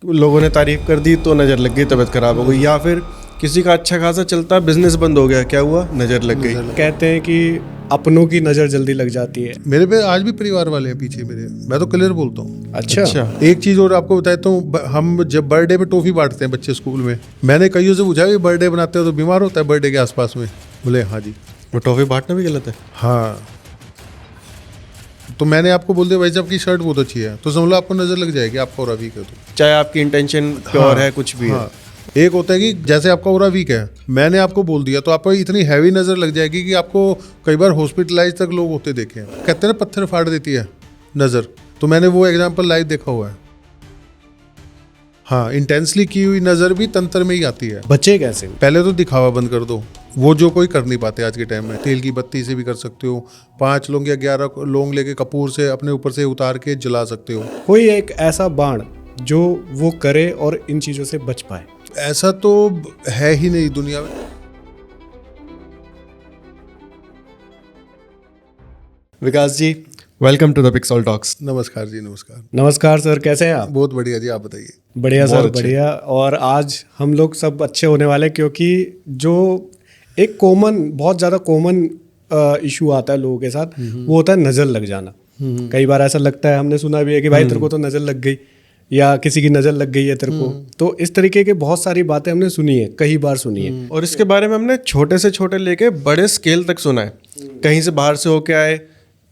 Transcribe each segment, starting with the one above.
लोगों ने तारीफ कर दी तो नज़र लग गई, तबीयत खराब हो गई। या फिर किसी का अच्छा खासा चलता बिजनेस बंद हो गया, क्या हुआ, नज़र लग गई। कहते हैं कि अपनों की नज़र जल्दी लग जाती है। मेरे पे आज भी परिवार वाले हैं पीछे मेरे, मैं तो क्लियर बोलता हूँ। अच्छा। एक चीज और आपको बताता हूँ, हम जब बर्थडे पे टॉफी बांटते हैं बच्चे स्कूल में, मैंने कईयों से पूछा, बर्थडे बनाते हो तो बीमार होता है बर्थडे के आसपास में? बोले हाँ जी। वो टॉफी बांटना भी गलत है? हाँ, तो मैंने आपको बोल दिया भाई साहब की शर्ट बहुत अच्छी है, तो समझ लो आपको नजर लग जाएगी, आपका ओरा वीक है तो। चाहे आपकी इंटेंशन प्योर है, कुछ भी है। एक होता है कि जैसे आपका ओरा वीक है, मैंने आपको बोल दिया तो आपको इतनी हैवी नजर लग जाएगी कि आपको कई बार हॉस्पिटलाइज तक लोग होते देखे हैं। कहते हैं ना पत्थर फाड़ देती है नजर, तो मैंने वो एग्जांपल लाइव देखा हुआ है। हाँ, इंटेंसली की हुई नजर भी तंत्र में ही आती है। बच्चे कैसे? पहले तो दिखावा बंद कर दो, वो जो कोई कर नहीं पाते आज के टाइम में। तेल की बत्ती से भी कर सकते हो, 5 लौंग या 11 लौंग लेके कपूर से अपने ऊपर से उतार के जला सकते हो। कोई एक ऐसा बाण जो वो करे और इन चीज़ों से बच पाए? ऐसा तो है ही नहीं दुनिया में। Vikas ji, welcome to the pixel talks. नमस्कार जी, नमस्कार। नमस्कार सर, कैसे हैं आप? बहुत बढ़िया जी, आप बताइए। बढ़िया सर, अच्छे। बढ़िया। और आज हम लोग सब अच्छे होने वाले, क्योंकि जो एक बहुत ज़्यादा कॉमन इशू आता है लोगों के साथ, वो होता है नज़र लग जाना। कई बार ऐसा लगता है, हमने सुना भी है कि भाई तेरे को तो नज़र लग गई, या किसी की नज़र लग गई है तेरे को। तो इस तरीके के बहुत सारी बातें हमने सुनी है, कई बार सुनी है। और इसके बारे में हमने छोटे से छोटे लेके बड़े स्केल तक सुना है। कहीं से बाहर से होके आए,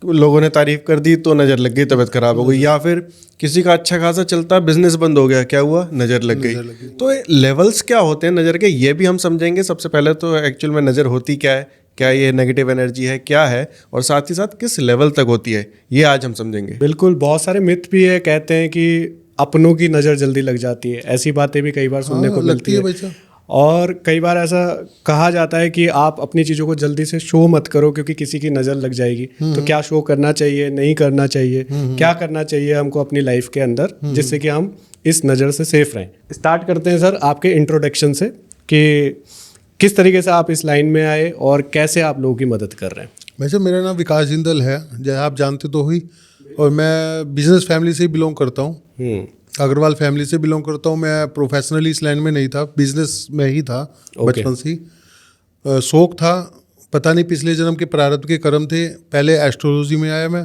लोगों ने तारीफ कर दी तो नज़र लग गई, तबीयत खराब हो गई। या फिर किसी का अच्छा खासा चलता बिजनेस बंद हो गया, क्या हुआ, नज़र लग गई। तो लेवल्स क्या होते हैं नज़र के, ये भी हम समझेंगे। सबसे पहले तो एक्चुअल में नज़र होती क्या है, क्या ये नेगेटिव एनर्जी है, क्या है, और साथ ही साथ किस लेवल तक होती है, ये आज हम समझेंगे। बिल्कुल, बहुत सारे मिथ भी है। कहते हैं कि अपनों की नज़र जल्दी लग जाती है, ऐसी बातें भी कई बार सुनने को मिलती है। भाई साहब। और कई बार ऐसा कहा जाता है कि आप अपनी चीज़ों को जल्दी से शो मत करो, क्योंकि किसी की नज़र लग जाएगी। तो क्या शो करना चाहिए, नहीं करना चाहिए, क्या करना चाहिए हमको अपनी लाइफ के अंदर, जिससे कि हम इस नज़र से सेफ रहें? स्टार्ट करते हैं सर आपके इंट्रोडक्शन से, कि किस तरीके से आप इस लाइन में आए और कैसे आप लोगों की मदद कर रहे हैं। वैसे मेरा नाम विकास जिंदल है, जैसे आप जानते तो ही, और मैं बिजनेस फैमिली से बिलोंग करता हूँ। अग्रवाल फैमिली से बिलोंग करता हूँ। मैं प्रोफेशनली इस लाइन में नहीं था, बिजनेस में ही था बचपन से ही। शौक था, पता नहीं पिछले जन्म के प्रारब्ध के कर्म थे। पहले एस्ट्रोलॉजी में आया मैं,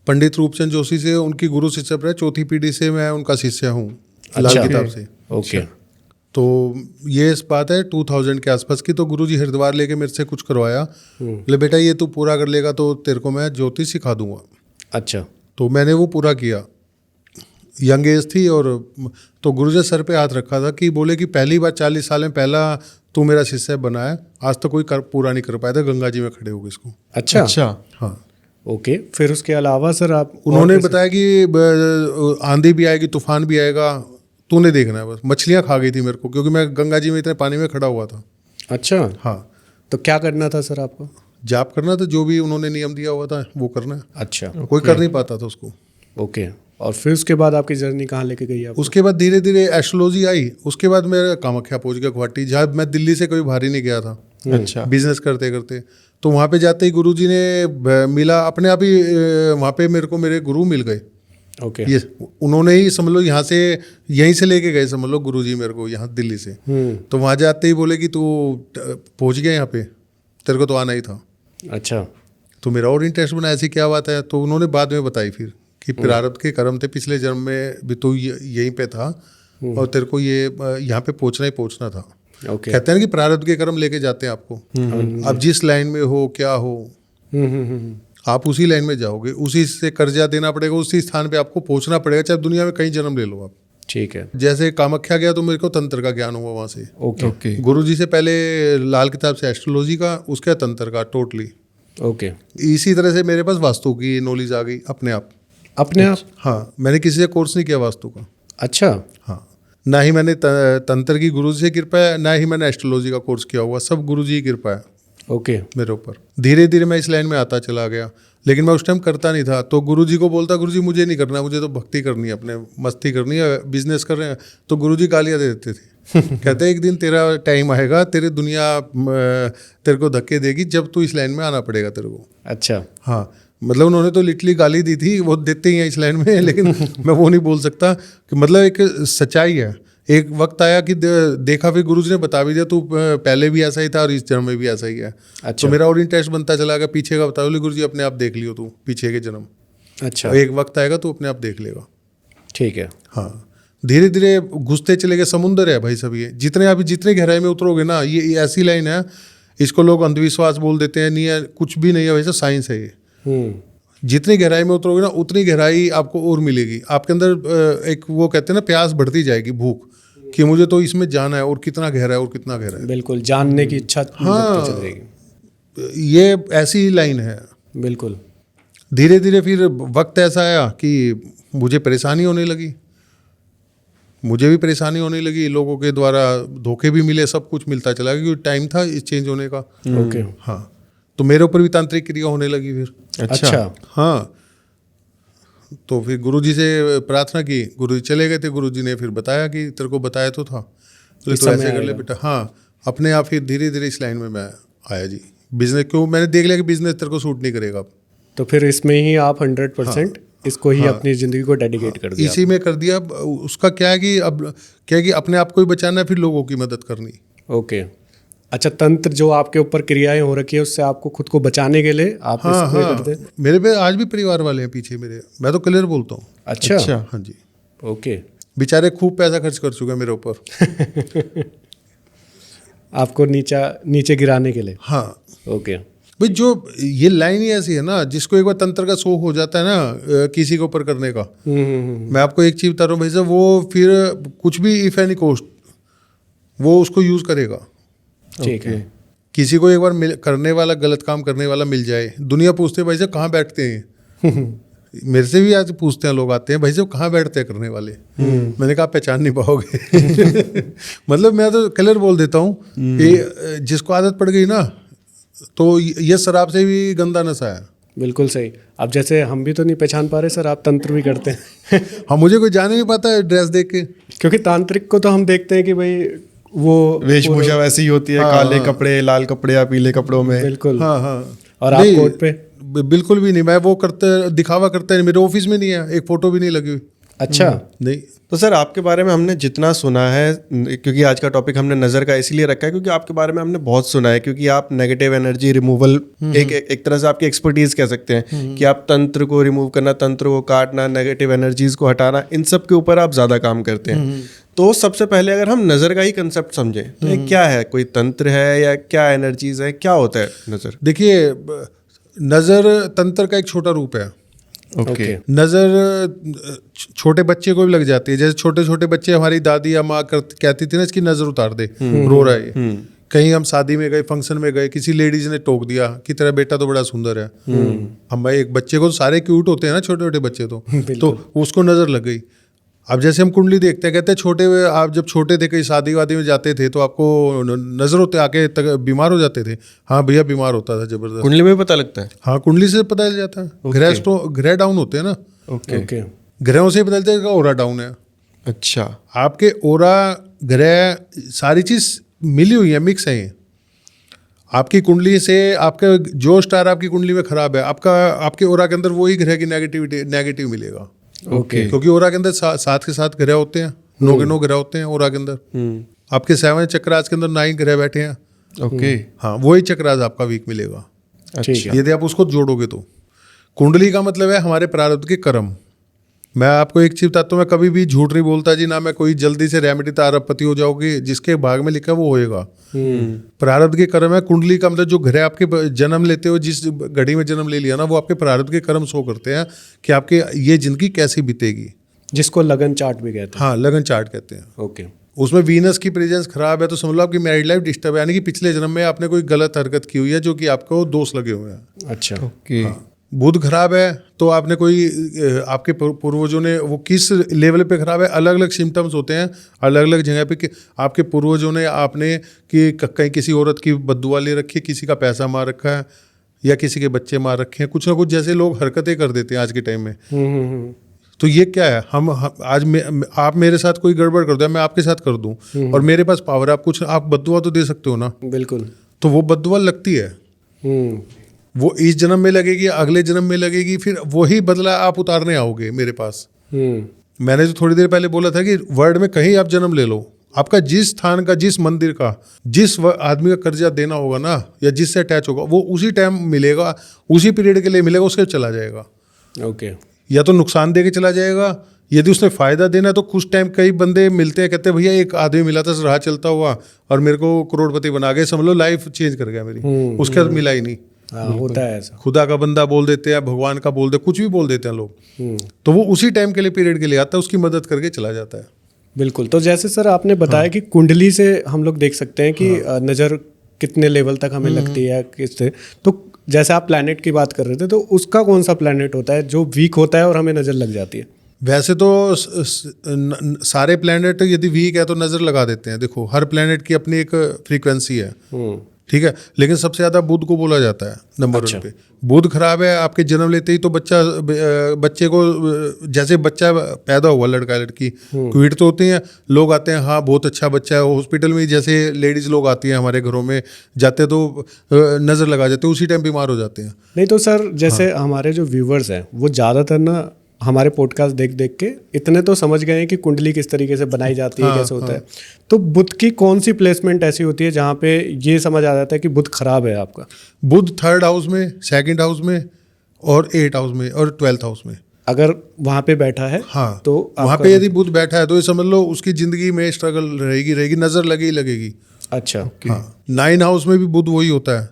पंडित रूपचंद जोशी से उनकी गुरु शिष्य रहे, 4थी पीढ़ी से मैं उनका शिष्य हूँ, लाल किताब से। ओके। तो ये इस बात है 2000 के आसपास की। तो गुरुजी हरिद्वार लेके मेरे से कुछ करवाया, बोले बेटा ये तू पूरा कर लेगा तो तेरे को मैं ज्योतिष सिखा दूंगा। अच्छा। तो मैंने वो पूरा किया, यंग एज थी। और तो गुरुजी सर पे हाथ रखा था कि बोले कि पहली बार 40 साल में पहला तू मेरा शिष्य बना है, आज तक कोई पूरा नहीं कर पाया था, गंगा जी में खड़े हो गए इसको। अच्छा। हाँ। ओके, फिर उसके अलावा सर आप? उन्होंने बताया कि आंधी भी आएगी, तूफान भी आएगा, तूने देखना है बस। मछलियाँ खा गई थी मेरे को, क्योंकि मैं गंगा जी में इतने पानी में खड़ा हुआ था। अच्छा। हाँ। तो क्या करना था सर आपको? जाप करना था, जो भी उन्होंने नियम दिया हुआ था वो करना है। अच्छा। कोई कर नहीं पाता था उसको। ओके। और फिर उसके बाद आपकी जर्नी कहाँ लेके गई आप? उसके बाद धीरे धीरे एस्ट्रोलॉजी आई। उसके बाद मैं कामाख्या पहुंच गया, गुवाहाटी, जहाँ मैं दिल्ली से कभी बाहर ही नहीं गया था। अच्छा। बिजनेस करते करते तो वहाँ पे जाते ही गुरुजी ने मिला, अपने आप ही वहाँ पे मेरे को मेरे गुरु मिल गए। ओके। ये उन्होंने ही समझ लो यहाँ से, यहीं से लेके गए समझ लो गुरुजी मेरे को यहाँ दिल्ली से। तो वहाँ जाते ही बोले कि तू पहुँच गया यहाँ पे, तेरे को तो आना ही था। अच्छा। तो मेरा और इंटरेस्ट बना, ऐसी क्या बात है। तो उन्होंने बाद में बताई फिर कि प्रारब्ध के कर्म थे, पिछले जन्म में भी तू यहीं पे था और तेरे को ये यहाँ पे पहुँचना था। ओके। कहते हैं कि प्रारब्ध के कर्म लेके जाते हैं आपको। अब जिस लाइन में हो, क्या हो, आप उसी लाइन में जाओगे, उसी से कर्जा देना पड़ेगा, उसी स्थान पे आपको पहुंचना पड़ेगा, चाहे दुनिया में कहीं जन्म ले लो आप। ठीक है। जैसे कामाख्या गया तो मेरे को तंत्र का ज्ञान हुआ वहाँ से। ओके। गुरुजी से पहले लाल किताब से एस्ट्रोलॉजी का, उसके बाद तंत्र का टोटली। ओके। इसी तरह से मेरे पास वास्तु की नॉलेज आ गई अपने आप। अपने आप? हाँ, मैंने किसी से कोर्स नहीं किया वास्तु का। अच्छा। हाँ, ना ही मैंने तंत्र की गुरुजी से कृपा है, ना ही मैंने एस्ट्रोलॉजी का कोर्स किया हुआ, सब गुरुजी की कृपा है ओके। मेरे ऊपर। धीरे धीरे मैं इस लाइन में आता चला गया, लेकिन मैं उस टाइम करता नहीं था। तो गुरुजी को बोलता, गुरुजी मुझे नहीं करना, मुझे तो भक्ति करनी है, अपने मस्ती करनी है, बिजनेस कर रहे हैं। तो गुरुजी गालियाँ दे देते थे कहते एक दिन तेरा टाइम आएगा, तेरे दुनिया तेरे को धक्के देगी, जब तू इस लाइन में आना पड़ेगा तेरे को। अच्छा। हाँ, मतलब उन्होंने तो लिटरली गाली दी थी, वो देते ही हैं इस लाइन में, लेकिन मैं वो नहीं बोल सकता कि मतलब एक सच्चाई है। एक वक्त आया कि देखा, फिर गुरुजी ने बता भी दिया तू पहले भी ऐसा ही था और इस जन्म में भी ऐसा ही है। अच्छा। तो मेरा और इंटरेस्ट बनता चला गया पीछे का। बता बोले गुरुजी अपने आप देख लियो तू पीछे के जन्म, अच्छा, एक वक्त आएगा तो अपने आप देख लेगा। ठीक है। हाँ, धीरे धीरे घुसते चले गए। समुंदर है भाई सब ये, जितने गहराई में उतरोगे ना, ये ऐसी लाइन है, इसको लोग अंधविश्वास बोल देते हैं, नहीं है कुछ भी नहीं है, वैसे साइंस है ये। जितनी गहराई में उतरोगे ना उतनी गहराई आपको और मिलेगी। आपके अंदर एक वो कहते हैं ना प्यास बढ़ती जाएगी, भूख, कि मुझे तो इसमें जाना है और कितना गहरा है और कितना गहरा है। बिल्कुल, जानने की इच्छा हाँ, चल रहेगी। ये ऐसी लाइन है। बिल्कुल। धीरे धीरे फिर वक्त ऐसा आया कि मुझे परेशानी होने लगी, मुझे भी परेशानी होने लगी, लोगों के द्वारा धोखे भी मिले, सब कुछ मिलता चला क्योंकि टाइम था इस चेंज होने का। ओके। हाँ, तो मेरे ऊपर भी तांत्रिक क्रिया होने लगी फिर। अच्छा। हाँ, तो फिर गुरुजी से प्रार्थना की, गुरुजी चले गए थे। गुरुजी ने फिर बताया कि तेरे को बताया तो था, तो ऐसे कर ले बेटा। हाँ, अपने आप फिर धीरे धीरे इस लाइन में मैं आया जी। बिजनेस क्यों, मैंने देख लिया कि बिजनेस तेरे को सूट नहीं करेगा अब, तो फिर इसमें ही आप 100% इसको ही अपनी ज़िंदगी को डेडिकेट कर दिया। इसी में कर दिया। उसका क्या है कि अब क्या है कि अपने आप को ही बचाना है, फिर लोगों की मदद करनी। ओके। अच्छा, तंत्र जो आपके ऊपर क्रियाएं हो रखी है उससे आपको खुद को बचाने के लिए आप हाँ, इसको हाँ, करते हैं? मेरे पे आज भी परिवार वाले हैं पीछे मेरे, मैं तो क्लियर बोलता हूँ। अच्छा। हाँ जी, ओके। बेचारे खूब पैसा खर्च कर चुके हैं मेरे ऊपर। आपको नीचे गिराने के लिए। हाँ ओके। भाई, जो ये लाइन ही ऐसी है ना, जिसको एक बार तंत्र का शौक हो जाता है ना किसी के ऊपर करने का। मैं आपको एक चीज बता रहा हूँ भाई साहब, वो फिर कुछ भी इफ एनी कॉस्ट वो उसको यूज करेगा। ठीक है। किसी को एक बार करने वाला, गलत काम करने वाला मिल जाए, दुनिया पूछते हैं भाई साहब कहाँ बैठते हैं। मेरे से भी आज पूछते हैं लोग, आते हैं भाई साहब कहाँ बैठते हैं करने वाले। मैंने कहा पहचान नहीं पाओगे। मतलब मैं तो क्लियर बोल देता हूँ कि जिसको आदत पड़ गई ना, तो ये शराब से भी गंदा नशा है। बिल्कुल सही। अब जैसे हम भी तो नहीं पहचान पा रहे सर, आप तंत्र भी करते हैं। हाँ, मुझे कोई जान नहीं पाता है ड्रेस देख के, क्योंकि तांत्रिक को तो हम देखते हैं कि भाई वो वेशभूषा वैसी ही होती है, काले कपड़े, लाल कपड़े या पीले कपड़ों में। बिल्कुल। हाँ हाँ, और आप कोट पे? बिल्कुल भी नहीं, मैं वो दिखावा करता है, मेरे ऑफिस में नहीं है, एक फोटो भी नहीं लगी हुई। अच्छा। नहीं। तो सर आपके बारे में हमने जितना सुना है, क्योंकि आज का टॉपिक हमने नज़र का इसीलिए रखा है क्योंकि आपके बारे में हमने बहुत सुना है, क्योंकि आप नेगेटिव एनर्जी रिमूवल एक तरह से आपकी एक्सपर्टीज कह सकते हैं कि आप तंत्र को रिमूव करना, तंत्र को काटना, नेगेटिव एनर्जीज को हटाना, इन सब के ऊपर आप ज़्यादा काम करते हैं। तो सबसे पहले अगर हम नज़र का ही कंसेप्ट समझें तो ये क्या है, कोई तंत्र है या क्या एनर्जीज है, क्या होता है नज़र? देखिए, नज़र तंत्र का एक छोटा रूप है। ओके। नज़र छोटे बच्चे को भी लग जाती है। जैसे छोटे छोटे बच्चे, हमारी दादी या माँ कहती थी ना, इसकी नज़र उतार दे, रो रहा है। कहीं हम शादी में गए, फंक्शन में गए, किसी लेडीज ने टोक दिया कि तेरा बेटा तो बड़ा सुंदर है। हम भाई, एक बच्चे को तो सारे क्यूट होते हैं ना, छोटे छोटे बच्चे तो उसको नज़र लग गई। अब जैसे हम कुंडली देखते हैं, कहते हैं आप जब छोटे थे, कहीं शादी वादी में जाते थे तो आपको नजर होते आके तक बीमार हो जाते थे। हाँ भैया, बीमार होता था जबरदस्त। कुंडली में पता लगता है? हाँ, कुंडली से पता चल जाता है। ग्रह डाउन होते हैं ना, ओके। ग्रहों से पता चलता है कि ओरा डाउन है। अच्छा। आपके ओरा, ग्रह, सारी चीज मिली हुई है, मिक्स है ये। आपकी कुंडली से आपका जो स्टार आपकी कुंडली में खराब है, आपके ओरा के अंदर वही ग्रह की नेगेटिव मिलेगा। ओके। क्योंकि ओरा के अंदर 7 के 7 ग्रह होते हैं, 9 के 9 ग्रह होते हैं ओरा के अंदर। आपके 7 चक्रास के अंदर 9 ग्रह बैठे हैं। ओके। हाँ, वही चक्रास आपका वीक मिलेगा। अच्छा। यदि आप उसको जोड़ोगे तो। कुंडली का मतलब है हमारे प्रारब्ध के कर्म। मैं आपको एक चीज बताता हूँ, मैं कभी भी झूठ नहीं बोलता जी, ना मैं कोई जल्दी से रेमेडी अरबपति हो जाओगे, जिसके भाग में लिखा है वो होएगा। प्रारब्ध के कर्म है। कुंडली का मतलब जो ग्रह आपके जन्म लेते हो, जिस घड़ी में जन्म ले लिया ना, वो आपके प्रारब्ध के कर्म शो करते हैं कि आपके ये जिंदगी कैसी बीतेगी, जिसको लगन चार्ट भी कहते हैं। हाँ, लगन चार्ट कहते हैं। ओके। उसमें वीनस की प्रेजेंस खराब है तो समझ लो आपकी मैरिड लाइफ डिस्टर्ब है, यानी कि पिछले जन्म में आपने कोई गलत हरकत की हुई है जो कि आपको दोष लगे हुए हैं। अच्छा। ओके। बुध खराब है तो आपने कोई, आपके पूर्वजों ने, वो किस लेवल पे खराब है, अलग अलग सिम्टम्स होते हैं अलग अलग जगह पे। कि आपके पूर्वजों ने आपने कि कहीं किसी औरत की बद्दुआ ले रखी है, किसी का पैसा मार रखा है, या किसी के बच्चे मार रखे हैं, कुछ ना कुछ जैसे लोग हरकतें कर देते हैं आज के टाइम में। तो ये क्या है, हम आज आप मेरे साथ कोई गड़बड़ कर दो, मैं आपके साथ कर दूं, और मेरे पास पावर है, आप बद्दुआ तो दे सकते हो ना। बिल्कुल। तो वो बद्दुआ लगती है। वो इस जन्म में लगेगी, अगले जन्म में लगेगी, फिर वही बदला आप उतारने आओगे मेरे पास। मैंने जो थोड़ी देर पहले बोला था कि वर्ल्ड में कहीं आप जन्म ले लो, आपका जिस स्थान का, जिस मंदिर का, जिस आदमी का कर्जा देना होगा ना, या जिससे अटैच होगा, वो उसी टाइम मिलेगा, उसी पीरियड के लिए मिलेगा, उसके चला जाएगा। ओके। या तो नुकसान दे के चला जाएगा, यदि उसने फायदा देना है तो कुछ टाइम कई बंदे मिलते हैं, कहते हैं भैया एक आदमी मिला था राह चलता हुआ और मेरे को करोड़पति बना गए, समझ लो लाइफ चेंज कर गया मेरी, उसके बाद मिला ही नहीं। हाँ, होता है ऐसा। खुदा का बंदा बोल देते हैं, भगवान का बोल दे, कुछ भी बोल देते हैं लोग, तो वो उसी टाइम के लिए, पीरियड के लिए आता है, उसकी मदद करके चला जाता है। बिल्कुल। तो जैसे सर आपने बताया कि कुंडली से हम लोग देख सकते हैं कि नज़र कितने लेवल तक हमें लगती है किससे, तो जैसे आप प्लैनेट की बात कर रहे थे, तो उसका कौन सा प्लैनेट होता है जो वीक होता है और हमें नज़र लग जाती है? वैसे तो सारे प्लैनेट यदि वीक है तो नज़र लगा देते हैं। देखो हर प्लैनेट की अपनी एक फ्रीक्वेंसी है, ठीक है, लेकिन सबसे ज़्यादा बुध को बोला जाता है नंबर 1 पे। बुध खराब है आपके जन्म लेते ही तो बच्चे को, जैसे बच्चा पैदा हुआ, लड़का लड़की, क्वीट तो होती हैं, लोग आते हैं, हाँ बहुत अच्छा बच्चा है, हॉस्पिटल में जैसे लेडीज़ लोग आती हैं हमारे घरों में, जाते तो नज़र लगा जाते, उसी टाइम बीमार हो जाते हैं। नहीं तो सर जैसे हमारे जो व्यूवर्स हैं वो ज़्यादातर ना हमारे पॉडकास्ट देख देख के इतने तो समझ गए हैं कि कुंडली किस तरीके से बनाई जाती है, कैसे होता है, तो बुध की कौन सी प्लेसमेंट ऐसी होती है जहाँ पे ये समझ आ जाता है कि बुध खराब है आपका? बुध 3rd हाउस में, 2nd हाउस में और 8th हाउस में और 12th हाउस में अगर वहाँ पे बैठा है, हाँ, तो वहाँ पे यदि बुध बैठा है तो ये समझ लो उसकी जिंदगी में स्ट्रगल रहेगी, नजर लगेगी। अच्छा। हाँ, 9 हाउस में भी बुध वही होता है।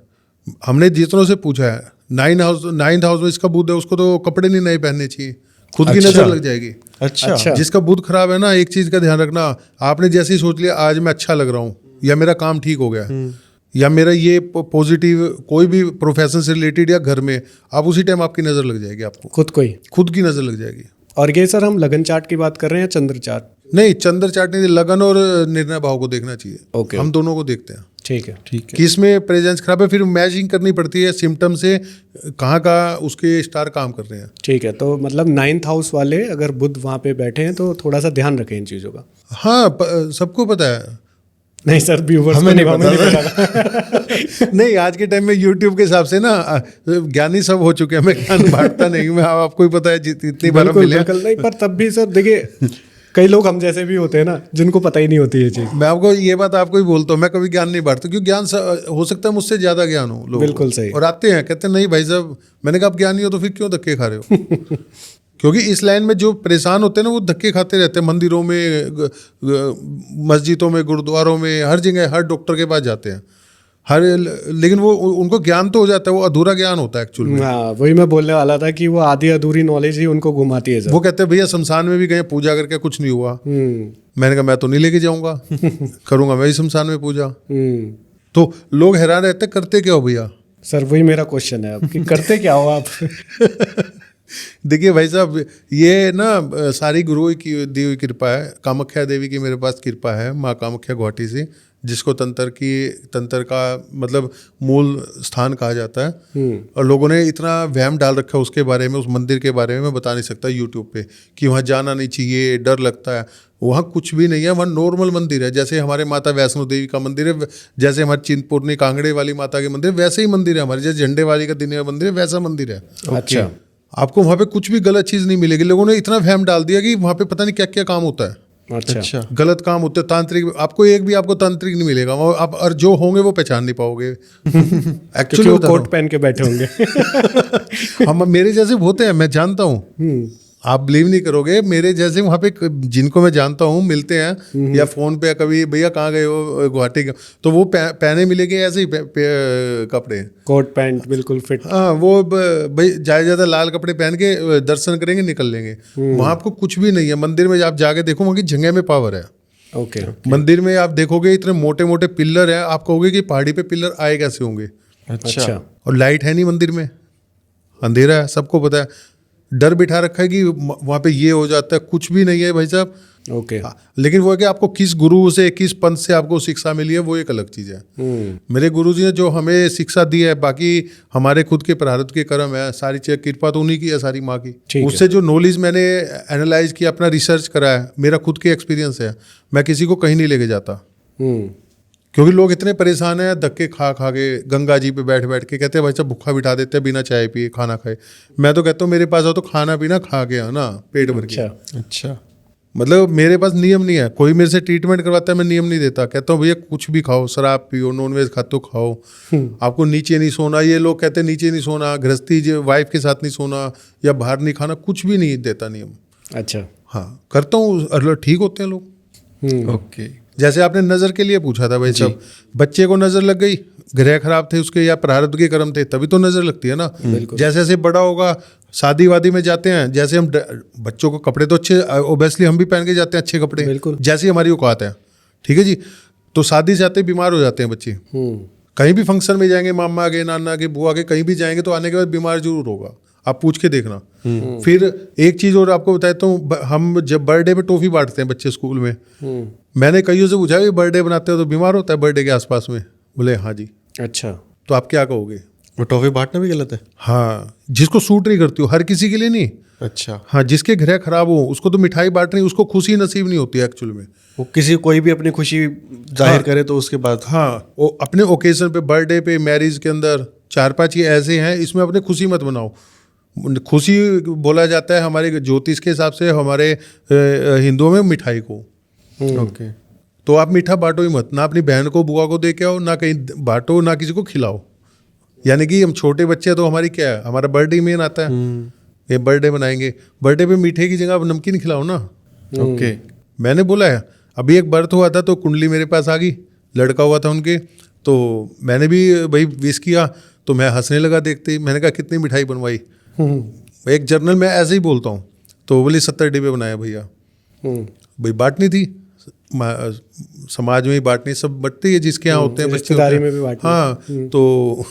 हमने जितनों से पूछा है, 9th हाउस में इसका बुध है, उसको तो कपड़े नहीं नए पहनने चाहिए, खुद की नजर लग जाएगी। अच्छा। जिसका बुध खराब है ना, एक चीज का ध्यान रखना, आपने जैसे ही सोच लिया आज मैं अच्छा लग रहा हूँ, या मेरा काम ठीक हो गया, या मेरा ये पॉजिटिव कोई भी प्रोफेशन से रिलेटेड या घर में, आप उसी टाइम आपकी नजर लग जाएगी, आपको खुद की नजर लग जाएगी। और ये सर हम लगन चार्ट की बात कर रहे हैं या चंद्र चार्ट? नहीं, चंद्र चार्ट नहीं, लगन और निर्णय भाव को देखना चाहिए। ओके। हम दोनों को देखते हैं। ठीक है। कि इसमें प्रेजेंस खराब है, फिर मैचिंग करनी पड़ती है सिम्टम से, कहाँ का उसके स्टार काम कर रहे हैं। ठीक है, तो मतलब 9th हाउस वाले अगर बुध वहाँ पे बैठे हैं तो थोड़ा सा ध्यान रखें इन चीज़ों का। हाँ, सबको पता है। नहीं सर, व्यूवर्स हमें नहीं पता। नहीं, आज के टाइम में यूट्यूब के हिसाब से ना ज्ञानी सब हो चुके हैं, मैं ज्ञान बांटता नहीं हूँ, मैं आपको ही पता है इतनी बार मिले। नहीं, पर तब भी सर देखिए कई लोग हम जैसे भी होते हैं ना जिनको पता ही नहीं होती ये चीज़। मैं आपको ये बात आपको ही बोलता हूँ, मैं कभी ज्ञान नहीं बांटता, क्योंकि ज्ञान हो सकता है मुझसे ज़्यादा ज्ञान हो लोग। बिल्कुल सही। और आते हैं कहते हैं नहीं भाई साहब, मैंने कहा आप ज्ञानी हो तो फिर क्यों धक्के खा रहे हो? क्योंकि इस लाइन में जो परेशान होते हैं ना वो धक्के खाते रहते हैं, मंदिरों में, मस्जिदों में, गुरुद्वारों में, हर जगह हर डॉक्टर के पास जाते हैं, लेकिन वो उनको ज्ञान तो हो जाता है, वो अधूरा ज्ञान होता है एक्चुअल में। हाँ, वही मैं बोलने वाला था कि वो आधी अधूरी नॉलेज ही उनको घुमाती है। वो कहते हैं भैया शमशान में भी गए, पूजा करके कुछ नहीं हुआ। मैंने कहा मैं तो नहीं लेके जाऊंगा, करूंगा मैं ही शमशान में पूजा। तो लोग हैरान रहते करते क्या हो भैया? सर वही मेरा क्वेश्चन है अब कि करते क्या हो आप? देखिए भाई साहब, ये ना सारी गुरुओं की दी हुई कृपा है। कामाख्या देवी की मेरे पास कृपा है, माँ कामाख्या गुवाहाटी से, जिसको तंत्र का मतलब मूल स्थान कहा जाता है। और लोगों ने इतना वहम डाल रखा है उसके बारे में, उस मंदिर के बारे में मैं बता नहीं सकता यूट्यूब पे, कि वहाँ जाना नहीं चाहिए, डर लगता है। वहाँ कुछ भी नहीं है, वहाँ नॉर्मल मंदिर है, जैसे हमारे माता वैष्णो देवी का मंदिर है, जैसे हमारी चिंतपूर्णी कांगड़े वाली माता के मंदिर, वैसे ही मंदिर है हमारे, जैसे झंडे वाली का दिन मंदिर है, वैसा मंदिर है। अच्छा। आपको वहाँ पे कुछ भी गलत चीज़ नहीं मिलेगी। लोगों ने इतना वहम डाल दिया कि वहाँ पे पता नहीं क्या क्या काम होता है। अच्छा। गलत काम होते हैं, तांत्रिक, आपको तांत्रिक नहीं मिलेगा वहाँ, आप और जो होंगे वो पहचान नहीं पाओगे। एक्चुअली वो कोट पहन के बैठे होंगे। हम मेरे जैसे होते हैं, मैं जानता हूँ, आप बिलीव नहीं करोगे, मेरे जैसे वहाँ पे जिनको मैं जानता हूँ मिलते हैं, या फोन पे कभी भैया कहाँ गए हो, गुवाहाटी का, तो वो पहने मिलेंगे ऐसे ही कपड़े, कोट पैंट बिल्कुल फिट। हाँ, वो भाई ज़्यादा लाल कपड़े पहन के दर्शन करेंगे, निकल लेंगे। वहाँ आपको कुछ भी नहीं है। मंदिर में आप जाके देखो, वहाँ की जगह में पावर है। ओके। मंदिर में आप देखोगे इतने मोटे मोटे पिलर हैं, आप कहोगे कि पहाड़ी पे पिलर आए कैसे होंगे। अच्छा। और लाइट है नहीं मंदिर में, अंधेरा है, सबको पता है। डर बिठा रखा है कि वहाँ पे ये हो जाता है, कुछ भी नहीं है भाई साहब। ओके। लेकिन वो है कि आपको किस गुरु से, किस पंथ से आपको शिक्षा मिली है, वो एक अलग चीज़ है। मेरे गुरु जी ने जो हमें शिक्षा दी है, बाकी हमारे खुद के प्रारब्ध के कर्म है, सारी चीज़ कृपा तो उन्हीं की है, सारी माँ की। उससे जो नॉलेज मैंने एनालाइज किया, अपना रिसर्च करा है, मेरा खुद के एक्सपीरियंस है, मैं किसी को कहीं नहीं लेके जाता। क्योंकि लोग इतने परेशान हैं, धक्के खा खा के गंगा जी पे बैठ बैठ के कहते हैं भाई साहब भूखा बिठा देते हैं बिना चाय पिए खाना खाए। मैं तो कहता हूँ मेरे पास आओ तो खाना पीना खा के आना पेट भर के। अच्छा। मतलब मेरे पास नियम नहीं है, कोई मेरे से ट्रीटमेंट करवाता है मैं नियम नहीं देता, कहता हूँ भैया कुछ भी खाओ, शराब पियो, नॉनवेज खाते हो खाओ, आपको नीचे नहीं सोना, ये लोग कहते हैं नीचे नहीं सोना, गृहस्थी वाइफ के साथ नहीं सोना या बाहर नहीं खाना, कुछ भी नहीं देता नियम। अच्छा। हाँ करता हूँ, ठीक होते हैं लोग। ओके। जैसे आपने नज़र के लिए पूछा था भाई साहब, बच्चे को नज़र लग गई, ग्रह खराब थे उसके या प्रारब्ध के कर्म थे, तभी तो नज़र लगती है ना। जैसे जैसे बड़ा होगा, शादी वादी में जाते हैं, जैसे हम बच्चों को कपड़े तो अच्छे ओबियसली हम भी पहन के जाते हैं अच्छे कपड़े, जैसी हमारी औकात है, ठीक है जी। तो शादी से आते बीमार हो जाते हैं बच्चे, कहीं भी फंक्शन में जाएंगे, मामा के नाना के बुआ के कहीं भी जाएंगे तो आने के बाद बीमार जरूर होगा, आप पूछ के देखना। फिर एक चीज़ और आपको बताता हूँ, हम जब बर्थडे पे टॉफी बांटते हैं बच्चे स्कूल में, मैंने कईयों से पूछा बर्थडे बनाते हो तो बीमार होता है बर्थडे के आसपास में, बोले हाँ जी। अच्छा। तो आप क्या कहोगे? वो टॉफी बांटना भी गलत है? हाँ, जिसको सूट नहीं करती हो, हर किसी के लिए नहीं। अच्छा। हाँ, जिसके ग्रह खराब हो उसको तो मिठाई बांटनी, उसको खुशी नसीब नहीं होती एक्चुअल में। वो किसी कोई भी अपनी खुशी जाहिर करे तो उसके बाद, हाँ, वो अपने ओकेजन पे, बर्थडे पे, मैरिज के अंदर 4-5 ये ऐसे हैं, इसमें अपने खुशी मत बनाओ। खुशी बोला जाता है हमारे ज्योतिष के हिसाब से, हमारे हिंदुओं में मिठाई को। ओके। तो आप मीठा बांटो ही मत, ना अपनी बहन को बुआ को दे के आओ, ना कहीं बांटो, ना किसी को खिलाओ। यानी कि हम छोटे बच्चे हैं तो हमारी क्या है, हमारा बर्थडे मेन आता है, ये बर्थडे बनाएंगे, बर्थडे पे मीठे की जगह आप नमकीन खिलाओ ना। ओके। मैंने बोला है, अभी एक बर्थ हुआ था तो कुंडली मेरे पास आ गई, लड़का हुआ था उनके, तो मैंने भी भाई विश किया, तो मैं हंसने लगा देखते ही, मैंने कहा कितनी मिठाई बनवाई। एक जर्नल में ऐसे ही बोलता हूँ, तो बोली 70 डिब्बे बनाया भैया। भाई बांटनी थी, समाज में ही बांटनी, सब बंटती है जिसके यहाँ होते हैं, रिश्तेदारी में भी बांटनी। हाँ, तो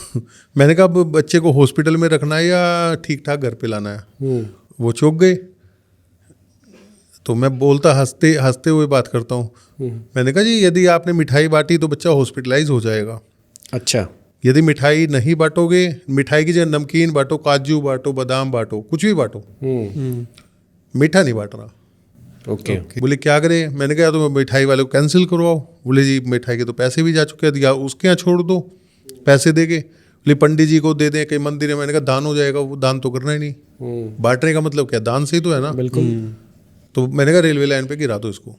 मैंने कहा बच्चे को हॉस्पिटल में रखना है या ठीक ठाक घर पे लाना है। वो चौंक गए, तो मैं बोलता हंसते हंसते हुए बात करता हूँ, मैंने कहा जी यदि आपने मिठाई बांटी तो बच्चा हॉस्पिटलाइज हो जाएगा। अच्छा। यदि मिठाई नहीं बांटोगे, मिठाई की जगह नमकीन बांटो, काजू बांटो, बादाम बांटो, कुछ भी बांटो, मीठा नहीं बांटना। ओके। बोले क्या करे, मैंने कहा तो मिठाई वाले को कैंसिल करवाओ। बोले जी मिठाई के तो पैसे भी जा चुके हैं, या उसके यहाँ छोड़ दो पैसे दे के। बोले पंडित जी को दे दें, कई मंदिर है, मैंने कहा दान हो जाएगा, वो दान तो करना ही नहीं, बांटने का मतलब क्या, दान से ही तो है ना। बिल्कुल। तो मैंने कहा रेलवे लाइन पे गिरा दो इसको।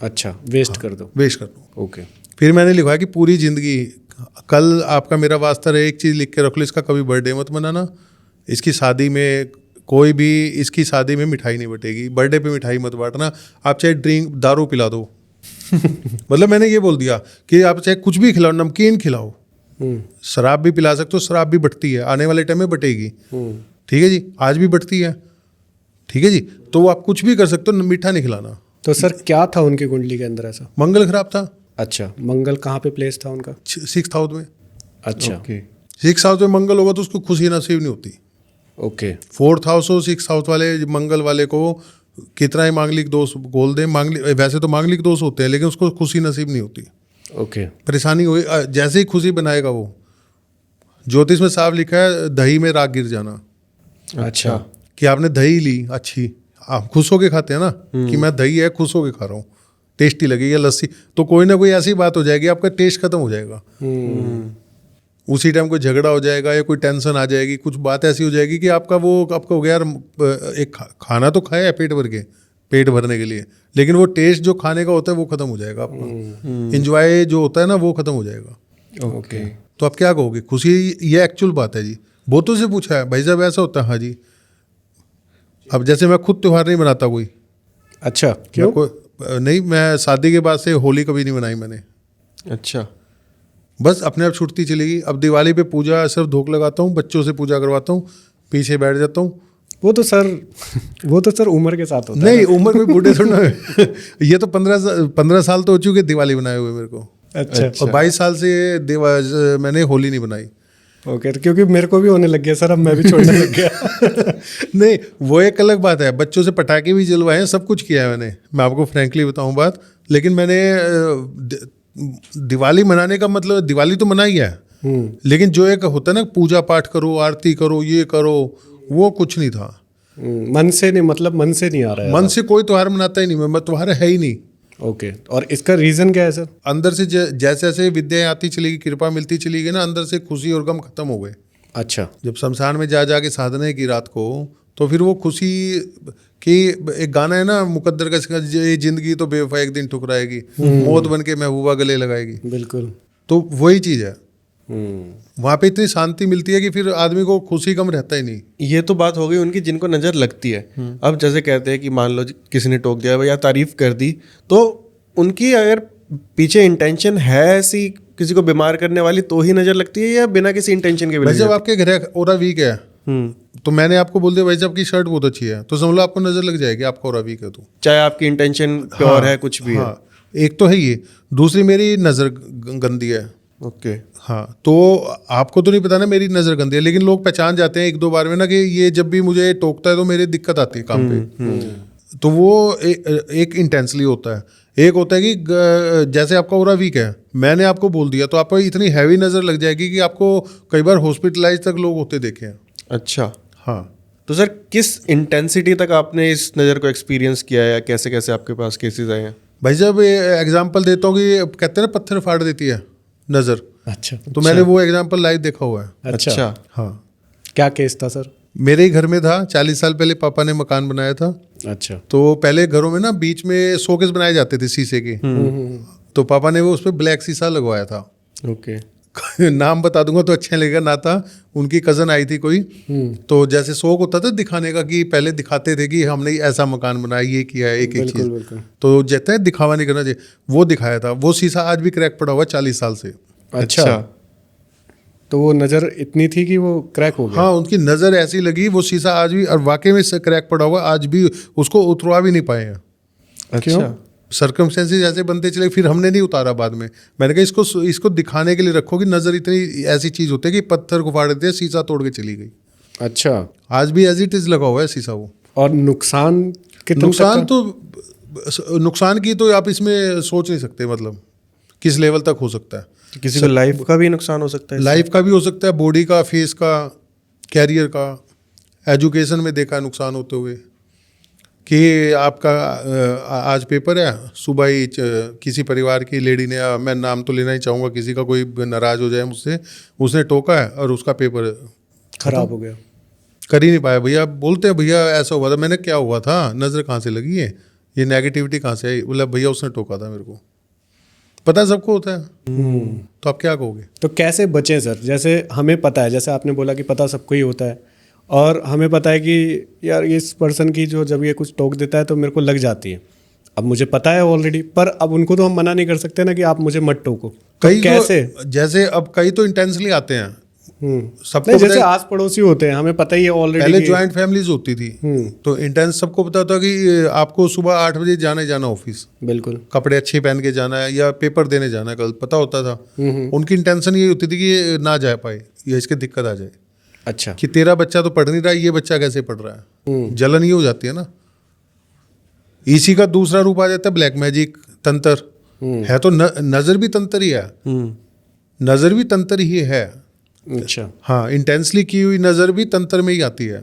अच्छा, वेस्ट कर दो। वेस्ट कर दो। ओके। फिर मैंने लिखवाया कि पूरी जिंदगी, कल आपका मेरा वास्ता रहे, एक चीज़ लिख के रख लो, इसका कभी बर्थडे मत मनाना, इसकी शादी में कोई भी, इसकी शादी में मिठाई नहीं बटेगी, बर्थडे पे मिठाई मत बांटना, आप चाहे दारू पिला दो। मतलब मैंने ये बोल दिया कि आप चाहे कुछ भी खिलाओ, नमकीन खिलाओ, शराब भी पिला सकते हो, शराब भी बटती है, आने वाले टाइम में बटेगी, ठीक है जी, आज भी बटती है, ठीक है जी। तो आप कुछ भी कर सकते हो, मीठा नहीं खिलाना। तो सर क्या था उनकी कुंडली के अंदर ऐसा? मंगल खराब था। अच्छा, मंगल कहाँ पे प्लेस था उनका? 6th हाउस में। अच्छा। ओके। 6th हाउस में मंगल होगा तो उसको खुशी नसीब नहीं होती। ओके। 4th हाउस हो, 6th हाउस वाले मंगल वाले को कितना ही मांगलिक दोष बोल दे, वैसे तो मांगलिक दोष होते हैं, लेकिन उसको खुशी नसीब नहीं होती, ओके। परेशानी हुई। जैसे ही खुशी बनाएगा वो, ज्योतिष में साफ लिखा है दही में राख गिर जाना। अच्छा। कि आपने दही ली अच्छी, आप खुश होके खाते हैं ना, कि मैं दही है खुश होके खा रहा हूँ, टेस्टी लगेगी, या लस्सी, तो कोई ना कोई ऐसी बात हो जाएगी, आपका टेस्ट खत्म हो जाएगा। उसी टाइम कोई झगड़ा हो जाएगा या कोई टेंशन आ जाएगी, कुछ बात ऐसी हो जाएगी कि आपका हो गया यार, एक खाना तो खाया है पेट भर के, पेट भरने के लिए, लेकिन वो टेस्ट जो खाने का होता है वो खत्म हो जाएगा आपका, इंजॉय जो होता है ना वो खत्म हो जाएगा। ओके। तो आप क्या कहोगे, खुशी, ये एक्चुअल बात है जी। बहुतों से पूछा है भाई साहब ऐसा होता है, हाँ जी। अब जैसे मैं खुद त्योहार नहीं मनाता कोई। अच्छा, क्यों? नहीं, मैं शादी के बाद से होली कभी नहीं मनाई मैंने। अच्छा। बस अपने आप छूटती चलेगी। अब दिवाली पे पूजा सिर्फ धूप लगाता हूँ, बच्चों से पूजा करवाता हूँ, पीछे बैठ जाता हूँ। वो तो सर उम्र के साथ होता है। नहीं, उम्र में बूढ़े थोड़ा ये तो 15 साल तो हो चुके दिवाली बनाए हुए मेरे को। अच्छा। और 22 साल से मैंने होली नहीं बनाई। ओके, क्योंकि मेरे को भी होने लग गया सर, अब मैं भी छोड़ने लग गया। नहीं, वो एक अलग बात है, बच्चों से पटाखे भी जलवाए हैं, सब कुछ किया है मैंने, मैं आपको फ्रैंकली बताऊं बात। लेकिन मैंने दिवाली मनाने का मतलब, दिवाली तो मनाई है, लेकिन जो एक होता है ना पूजा पाठ करो, आरती करो, ये करो, वो कुछ नहीं था। मन से नहीं, मतलब मन से नहीं आ रहा है। मन से कोई त्योहार मनाता ही नहीं, मैं त्योहार है ही नहीं। ओके, और इसका रीज़न क्या है सर? अंदर से जैसे जैसे विद्याएं आती चली गई, कृपा मिलती चली गई ना, अंदर से खुशी और गम खत्म हो गए। अच्छा। जब शमशान में जा जाके साधना की रात को, तो फिर वो खुशी कि एक गाना है ना मुकद्दर का, ये जिंदगी तो बेवफा एक दिन ठुकराएगी, मौत बन के महबूबा गले लगाएगी। बिल्कुल। तो वही चीज़ है, वहाँ पे इतनी शांति मिलती है कि फिर आदमी को खुशी कम रहता ही नहीं। ये तो बात हो गई उनकी जिनको नज़र लगती है। अब जैसे कहते हैं कि मान लो किसी ने टोक दिया या तारीफ कर दी, तो उनकी अगर पीछे इंटेंशन है ऐसी किसी को बीमार करने वाली तो ही नज़र लगती है, या बिना किसी इंटेंशन के भी भाई लग जब जाती आपके घर ओरा वीक है, तो मैंने आपको बोल दिया भाई साहब की शर्ट बहुत अच्छी है, तो समझ लो आपको नजर लग जाएगी आपका ओरा वीक है तो। चाहे आपकी इंटेंशन प्योर है, कुछ भी है। हाँ, एक तो है ये, दूसरी मेरी नज़र गंदी है। ओके। हाँ, तो आपको तो नहीं पता ना मेरी नज़र गंदी है, लेकिन लोग पहचान जाते हैं एक दो बार में ना कि ये जब भी मुझे टोकता है तो मेरी दिक्कत आती है काम पे। तो वो एक इंटेंसली होता है। एक होता है कि जैसे आपका ओरा वीक है, मैंने आपको बोल दिया तो आपको इतनी हैवी नज़र लग जाएगी कि आपको कई बार हॉस्पिटलाइज तक लोग होते देखे हैं। अच्छा। हाँ, तो सर किस इंटेंसिटी तक आपने इस नज़र को एक्सपीरियंस किया है, या कैसे कैसे आपके पास केसेस आए हैं? भाई जब एग्जाम्पल देता हूँ कि कहते हैं ना पत्थर फाड़ देती है नज़र, अच्छा। तो मैंने वो एग्जाम्पल लाइव देखा हुआ है। अच्छा। हाँ, क्या केस था सर? मेरे ही घर में था, 40 साल पहले पापा ने मकान बनाया था। अच्छा। तो पहले घरों में ना बीच में शोकेस बनाए जाते थे शीशे के, तो पापा ने वो उस पर ब्लैक शीशा लगवाया था। ओके। नाम बता दूंगा तो अच्छा लगेगा ना, था उनकी कज़न आई थी कोई, तो जैसे शौक होता था दिखाने का कि पहले दिखाते थे कि हमने ऐसा मकान बनाया, ये किया है, एक एक चीज़, तो कहते हैं दिखावा नहीं करना चाहिए, वो दिखाया था। वो शीशा आज भी क्रैक पड़ा हुआ है 40 साल से। अच्छा। तो वो नज़र इतनी थी कि वो क्रैक हो गया? हाँ, उनकी नज़र ऐसी लगी, वो शीशा आज भी, और वाकई में क्रैक पड़ा हुआ, आज भी उसको उतरवा भी नहीं पाए हैं। अच्छा। सर्कमस्टेंसेस ऐसे बनते चले, फिर हमने नहीं उतारा बाद में। मैंने कहा इसको दिखाने के लिए रखो कि नज़र इतनी ऐसी चीज़ होती है कि पत्थर को फाड़ देते हैं, शीशा तोड़ के चली गई। अच्छा। आज भी एज इट इज़ लगा हुआ है शीशा वो। और नुकसान कितना? नुकसान की तो आप इसमें सोच नहीं सकते, मतलब किस लेवल तक हो सकता है। किसी को लाइफ का भी नुकसान हो सकता है? लाइफ का भी हो सकता है, बॉडी का, फेस का, कैरियर का, एजुकेशन में देखा है नुकसान होते हुए कि आपका आज पेपर है, सुबह ही किसी परिवार की लेडी ने, मैं नाम तो लेना ही चाहूँगा, किसी का कोई नाराज़ हो जाए मुझसे, उसने टोका है और उसका पेपर खराब हो गया, कर ही नहीं पाया। भैया बोलते हैं भैया ऐसा हुआ था, मैंने क्या हुआ था, नज़र कहाँ से लगी है, ये नेगेटिविटी कहाँ से आई? बोला भैया उसने टोका था मेरे को। पता सबको होता है, तो आप क्या कहोगे? तो कैसे बचें सर? जैसे हमें पता है, जैसे आपने बोला कि पता सबको ही होता है, और हमें पता है कि यार इस पर्सन की जो जब ये कुछ टोक देता है तो मेरे को लग जाती है। अब मुझे पता है ऑलरेडी, पर अब उनको तो हम मना नहीं कर सकते ना कि आप मुझे मत टोको। कई कैसे? जैसे अब कई तो इंटेंसली आते हैं, सबको नहीं, जैसे आस पड़ोसी होते हैं, हमें पता ही है ऑलरेडी। पहले ज्वाइंट फैमिलीज होती थी, तो इंटेंस सबको पता था कि आपको सुबह 8 बजे जाना ऑफिस, बिल्कुल कपड़े अच्छे पहन के जाना है, या पेपर देने जाना है कल, पता होता था। उनकी इंटेंशन ये होती थी कि ये ना जा पाए या इसके दिक्कत आ जाए। अच्छा। कि तेरा बच्चा तो पढ़ नहीं रहा, ये बच्चा कैसे पढ़ रहा है, जलन ये हो जाती है ना। इसी का दूसरा रूप आ जाता है ब्लैक मैजिक, तंत्र है। तो नजर भी तंत्र ही है, नजर भी तंत्र ही है। अच्छा। हाँ, इंटेंसली की हुई नज़र भी तंत्र में ही आती है।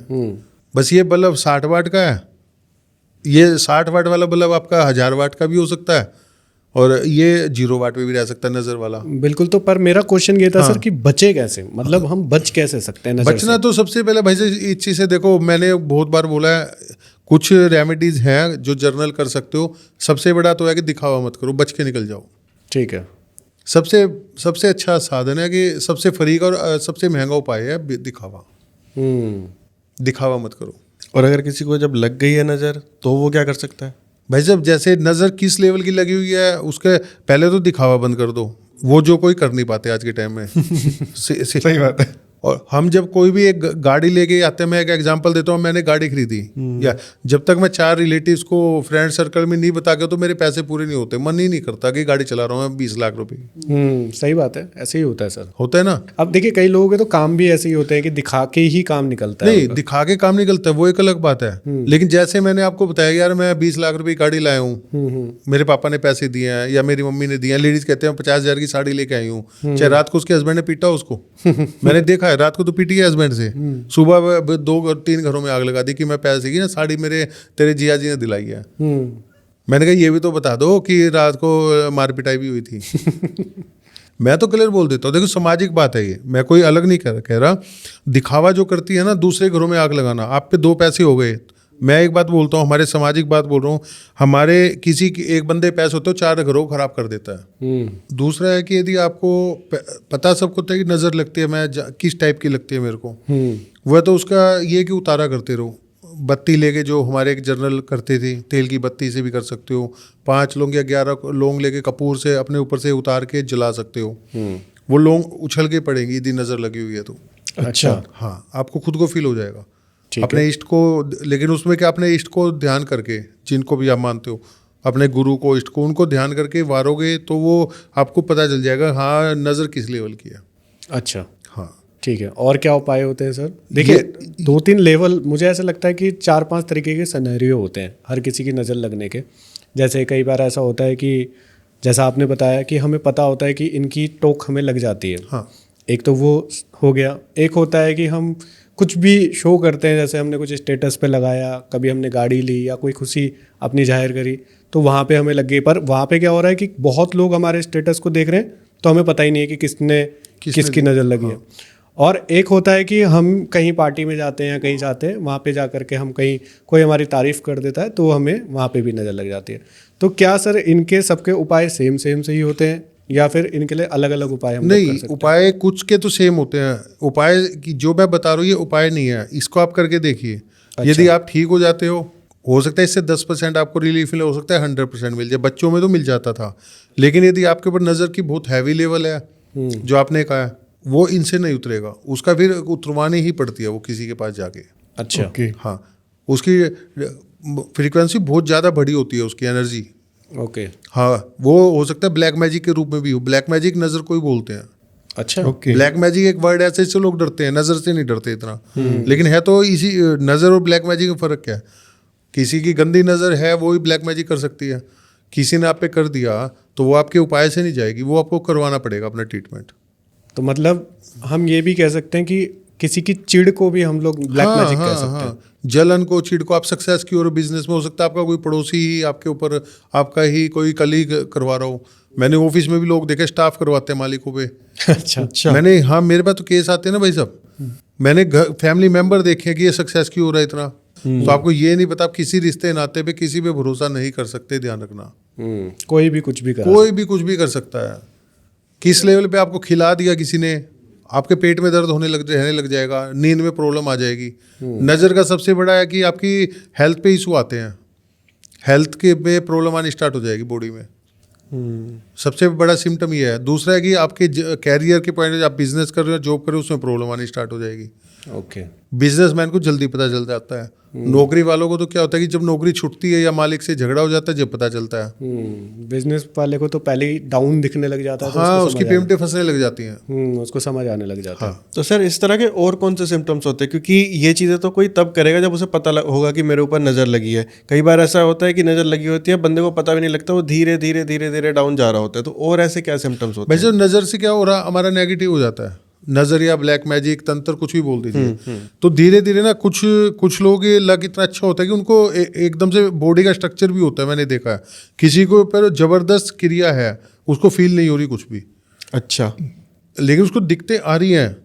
बस ये बल्ब 60 वाट का है, ये 60 वाट वाला बल्ब आपका 1000 वाट का भी हो सकता है, और ये 0 वाट पे भी रह सकता है नज़र वाला। बिल्कुल। तो पर मेरा क्वेश्चन ये था सर कि बचे कैसे, मतलब हम बच कैसे सकते हैं नजर बचना से? तो सबसे पहले भाई से इस चीज़ से देखो, मैंने बहुत बार बोला है, कुछ रेमेडीज हैं जो जर्नल कर सकते हो। सबसे बड़ा तो है कि दिखावा मत करो, बच के निकल जाओ। ठीक है। सबसे अच्छा साधन है कि सबसे फ्री का और सबसे महंगा उपाय है दिखावा। दिखावा मत करो। और अगर किसी को जब लग गई है नज़र, तो वो क्या कर सकता है? भाई साहब जैसे नज़र किस लेवल की लगी हुई है, उसके पहले तो दिखावा बंद कर दो, वो जो कोई कर नहीं पाते आज के टाइम में। सही बात है। और हम जब कोई भी एक गाड़ी लेके आते हैं, मैं एक एग्जांपल देता हूँ, मैंने गाड़ी खरीदी, या जब तक मैं 4 रिलेटिव्स को फ्रेंड सर्कल में नहीं बता के, तो मेरे पैसे पूरे नहीं होते। मन ही नहीं करता कि गाड़ी चला रहा हूँ मैं 20 लाख रुपए। सही बात है, ऐसे ही होता है सर। होता है ना। अब देखिए कई लोगों के तो काम भी ऐसे ही होते हैं कि दिखा के ही काम निकलता है। नहीं, दिखा के काम निकलता है वो एक अलग बात है, लेकिन जैसे मैंने आपको बताया यार मैं 20 लाख रुपए की गाड़ी लाया हूँ, मेरे पापा ने पैसे दिए हैं या मेरी मम्मी ने दिए हैं। लेडीज कहते हैं 50,000 की साड़ी लेके आई हूँ, चाहे रात को उसके हस्बैंड ने पीटा उसको। मैंने देखा है, रात को तो पीटी है हस्बैंड से, सुबह 2-3 घरों में आग लगा दी कि मैं पैसे की ना साड़ी मेरे तेरे जिया जी ने दिलाई है। मैंने कहा ये भी तो बता दो कि रात को मार पिटाई भी हुई थी। मैं तो क्लियर बोल देता हूँ, देखो सामाजिक बात है ये, मैं कोई अलग नहीं कह रहा। दिखावा जो करती है ना, दूसरे घरों में आग लगाना, आप पे 2 पैसे हो गए। मैं एक बात बोलता हूँ, हमारे सामाजिक बात बोल रहा हूँ, हमारे किसी की एक बंदे पैसे होते हो 4 घरों को खराब कर देता है। दूसरा है कि यदि आपको पता सबको होता है कि नज़र लगती है, मैं किस टाइप की लगती है मेरे को, वह तो उसका ये कि उतारा करते रहो। बत्ती लेके जो हमारे एक जर्नल करते थे, तेल की बत्ती से भी कर सकते हो, 5 लौंग या 11 लौंग लेके कपूर से अपने ऊपर से उतार के जला सकते हो। वो लौंग उछल के पड़ेंगी यदि नज़र लगी हुई है तो। अच्छा, हाँ, आपको खुद को फील हो जाएगा अपने इष्ट को। लेकिन उसमें क्या, अपने इष्ट को ध्यान करके, जिनको भी आप मानते हो, अपने गुरु को, इष्ट को, उनको ध्यान करके वारोगे तो वो आपको पता चल जाएगा हाँ नज़र किस लेवल की है। अच्छा, हाँ ठीक है। और क्या उपाय होते हैं सर? देखिए 2-3 लेवल, मुझे ऐसा लगता है कि 4-5 तरीके के सिनेरियो होते हैं हर किसी की नज़र लगने के। जैसे कई बार ऐसा होता है कि जैसा आपने बताया कि हमें पता होता है कि इनकी टोक हमें लग जाती है। हाँ, एक तो वो हो गया। एक होता है कि हम कुछ भी शो करते हैं, जैसे हमने कुछ स्टेटस पे लगाया, कभी हमने गाड़ी ली या कोई खुशी अपनी जाहिर करी, तो वहाँ पे हमें लग गई। पर वहाँ पे क्या हो रहा है कि बहुत लोग हमारे स्टेटस को देख रहे हैं, तो हमें पता ही नहीं है कि किसकी नज़र लगी है। और एक होता है कि हम कहीं पार्टी में जाते हैं या कहीं जाते हैं, वहाँ पे जा कर के हम कहीं कोई हमारी तारीफ़ कर देता है तो हमें वहाँ पे भी नज़र लग जाती है। तो क्या सर इनके सबके उपाय सेम से ही होते हैं या फिर इनके लिए अलग अलग उपाय हम लोग कर नहीं, सकते हैं? उपाय कुछ के तो सेम होते हैं। उपाय की जो मैं बता रहा हूँ ये उपाय नहीं है, इसको आप करके देखिए। यदि आप ठीक हो जाते हो सकता है इससे 10% आपको रिलीफ मिले, हो सकता है 100% मिल जाए। बच्चों में तो मिल जाता था, लेकिन यदि आपके ऊपर नज़र की बहुत हैवी लेवल है, जो आपने कहा, वो इनसे नहीं उतरेगा, उसका फिर उतरवानी ही पड़ती है वो किसी के पास जाके। अच्छा, ओके। हाँ, उसकी फ्रीक्वेंसी बहुत ज़्यादा बड़ी होती है, उसकी एनर्जी। ओके, हाँ, वो हो सकता है ब्लैक मैजिक के रूप में भी हो। ब्लैक मैजिक नज़र को ही बोलते हैं। अच्छा, ओके। ब्लैक मैजिक एक वर्ड ऐसे से लोग डरते हैं, नज़र से नहीं डरते इतना, लेकिन है तो इसी नज़र और ब्लैक मैजिक में फ़र्क क्या है? किसी की गंदी नज़र है वो ही ब्लैक मैजिक कर सकती है, किसी ने आप पे कर दिया तो वो आपके उपाय से नहीं जाएगी, वो आपको करवाना पड़ेगा अपना ट्रीटमेंट। तो मतलब हम ये भी कह सकते हैं कि किसी की चिढ़ को भी हम लोग ब्लैक मैजिक कह सकते हैं। जलन को, चिढ़ को, आप सक्सेस की और बिजनेस में हो सकता है आपका कोई पड़ोसी ही आपके ऊपर, आपका ही कोई कलीग करवा रहा हो। मैंने ऑफिस में भी लोग देखे स्टाफ करवाते हैं मालिकों पे। अच्छा, मैंने, हाँ, मेरे पास तो केस आते हैं ना भाई साहब। मैंने फैमिली मेंबर देखे कि ये सक्सेस क्यों हो रहा है इतना। तो आपको ये नहीं पता, आप किसी रिश्ते नाते पे किसी पे भरोसा नहीं कर सकते, ध्यान रखना। कोई भी कुछ भी कर सकता है। किस लेवल पे आपको खिला दिया किसी ने, आपके पेट में दर्द रहने लग जाएगा, नींद में प्रॉब्लम आ जाएगी। नज़र का सबसे बड़ा है कि आपकी हेल्थ पे इशू आते हैं, हेल्थ के में प्रॉब्लम आनी स्टार्ट हो जाएगी बॉडी में। सबसे बड़ा सिम्टम ये है। दूसरा है कि आपके कैरियर के पॉइंट, आप बिजनेस कर रहे हो, जॉब कर रहे हो, उसमें प्रॉब्लम आनी स्टार्ट हो जाएगी। ओके, बिजनेसमैन को जल्दी पता चल जाता है। नौकरी वालों को तो क्या होता है कि जब नौकरी छूटती है या मालिक से झगड़ा हो जाता है जब पता चलता है। बिजनेस वाले को तो पहले ही डाउन दिखने लग जाता है, तो हाँ, उसको उसकी पेमेंटें फंसने लग जाती हैं। उसको समझ आने लग जाता है। तो सर इस तरह के और कौन से सिम्टम्स होते हैं? क्योंकि ये चीज़ें तो कोई तब करेगा जब उसे पता होगा कि मेरे ऊपर नज़र लगी है। कई बार ऐसा होता है कि नज़र लगी होती है, बंदे को पता भी नहीं लगता, वो धीरे धीरे डाउन जा रहा होता है। तो और ऐसे क्या सिम्टम्स होते हैं? वैसे नज़र से क्या हो रहा, हमारा नेगेटिव हो जाता है। नज़र या ब्लैक मैजिक, तंत्र, कुछ भी बोल दीजिए। तो धीरे धीरे ना कुछ लोग ये लग इतना अच्छा होता है कि उनको एकदम से बॉडी का स्ट्रक्चर भी होता है। मैंने देखा है किसी को पर जबरदस्त क्रिया है, उसको फील नहीं हो रही कुछ भी। अच्छा, लेकिन उसको दिक्कतें आ रही हैं,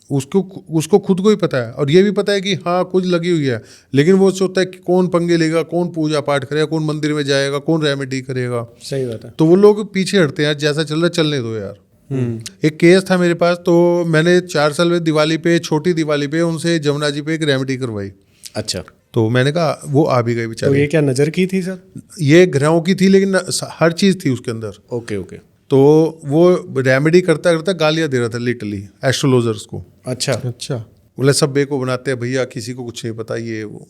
उसको खुद को ही पता है, और ये भी पता है कि हाँ कुछ लगी हुई है, लेकिन वो सोचता है कि कौन पंगे लेगा, कौन पूजा पाठ करेगा, कौन मंदिर में जाएगा, कौन रेमेडी करेगा। सही बात है। तो वो लोग पीछे हटते हैं, जैसा चल रहा है चलने दो यार। एक केस था मेरे पास, तो मैंने 4 साल में दिवाली पे, छोटी दिवाली पे उनसे जमुना जी पे एक रेमेडी करवाई। अच्छा, तो मैंने कहा वो आ भी गए तो बेचारे। ये क्या नज़र की थी सर? ये ग्रहों की थी, लेकिन हर चीज़ थी उसके अंदर। ओके, तो वो रेमेडी करता करता गालियाँ दे रहा था लिटरली एस्ट्रोलॉजर्स को। अच्छा, बोले सब बेको बनाते हैं भैया, किसी को कुछ नहीं पता ये वो।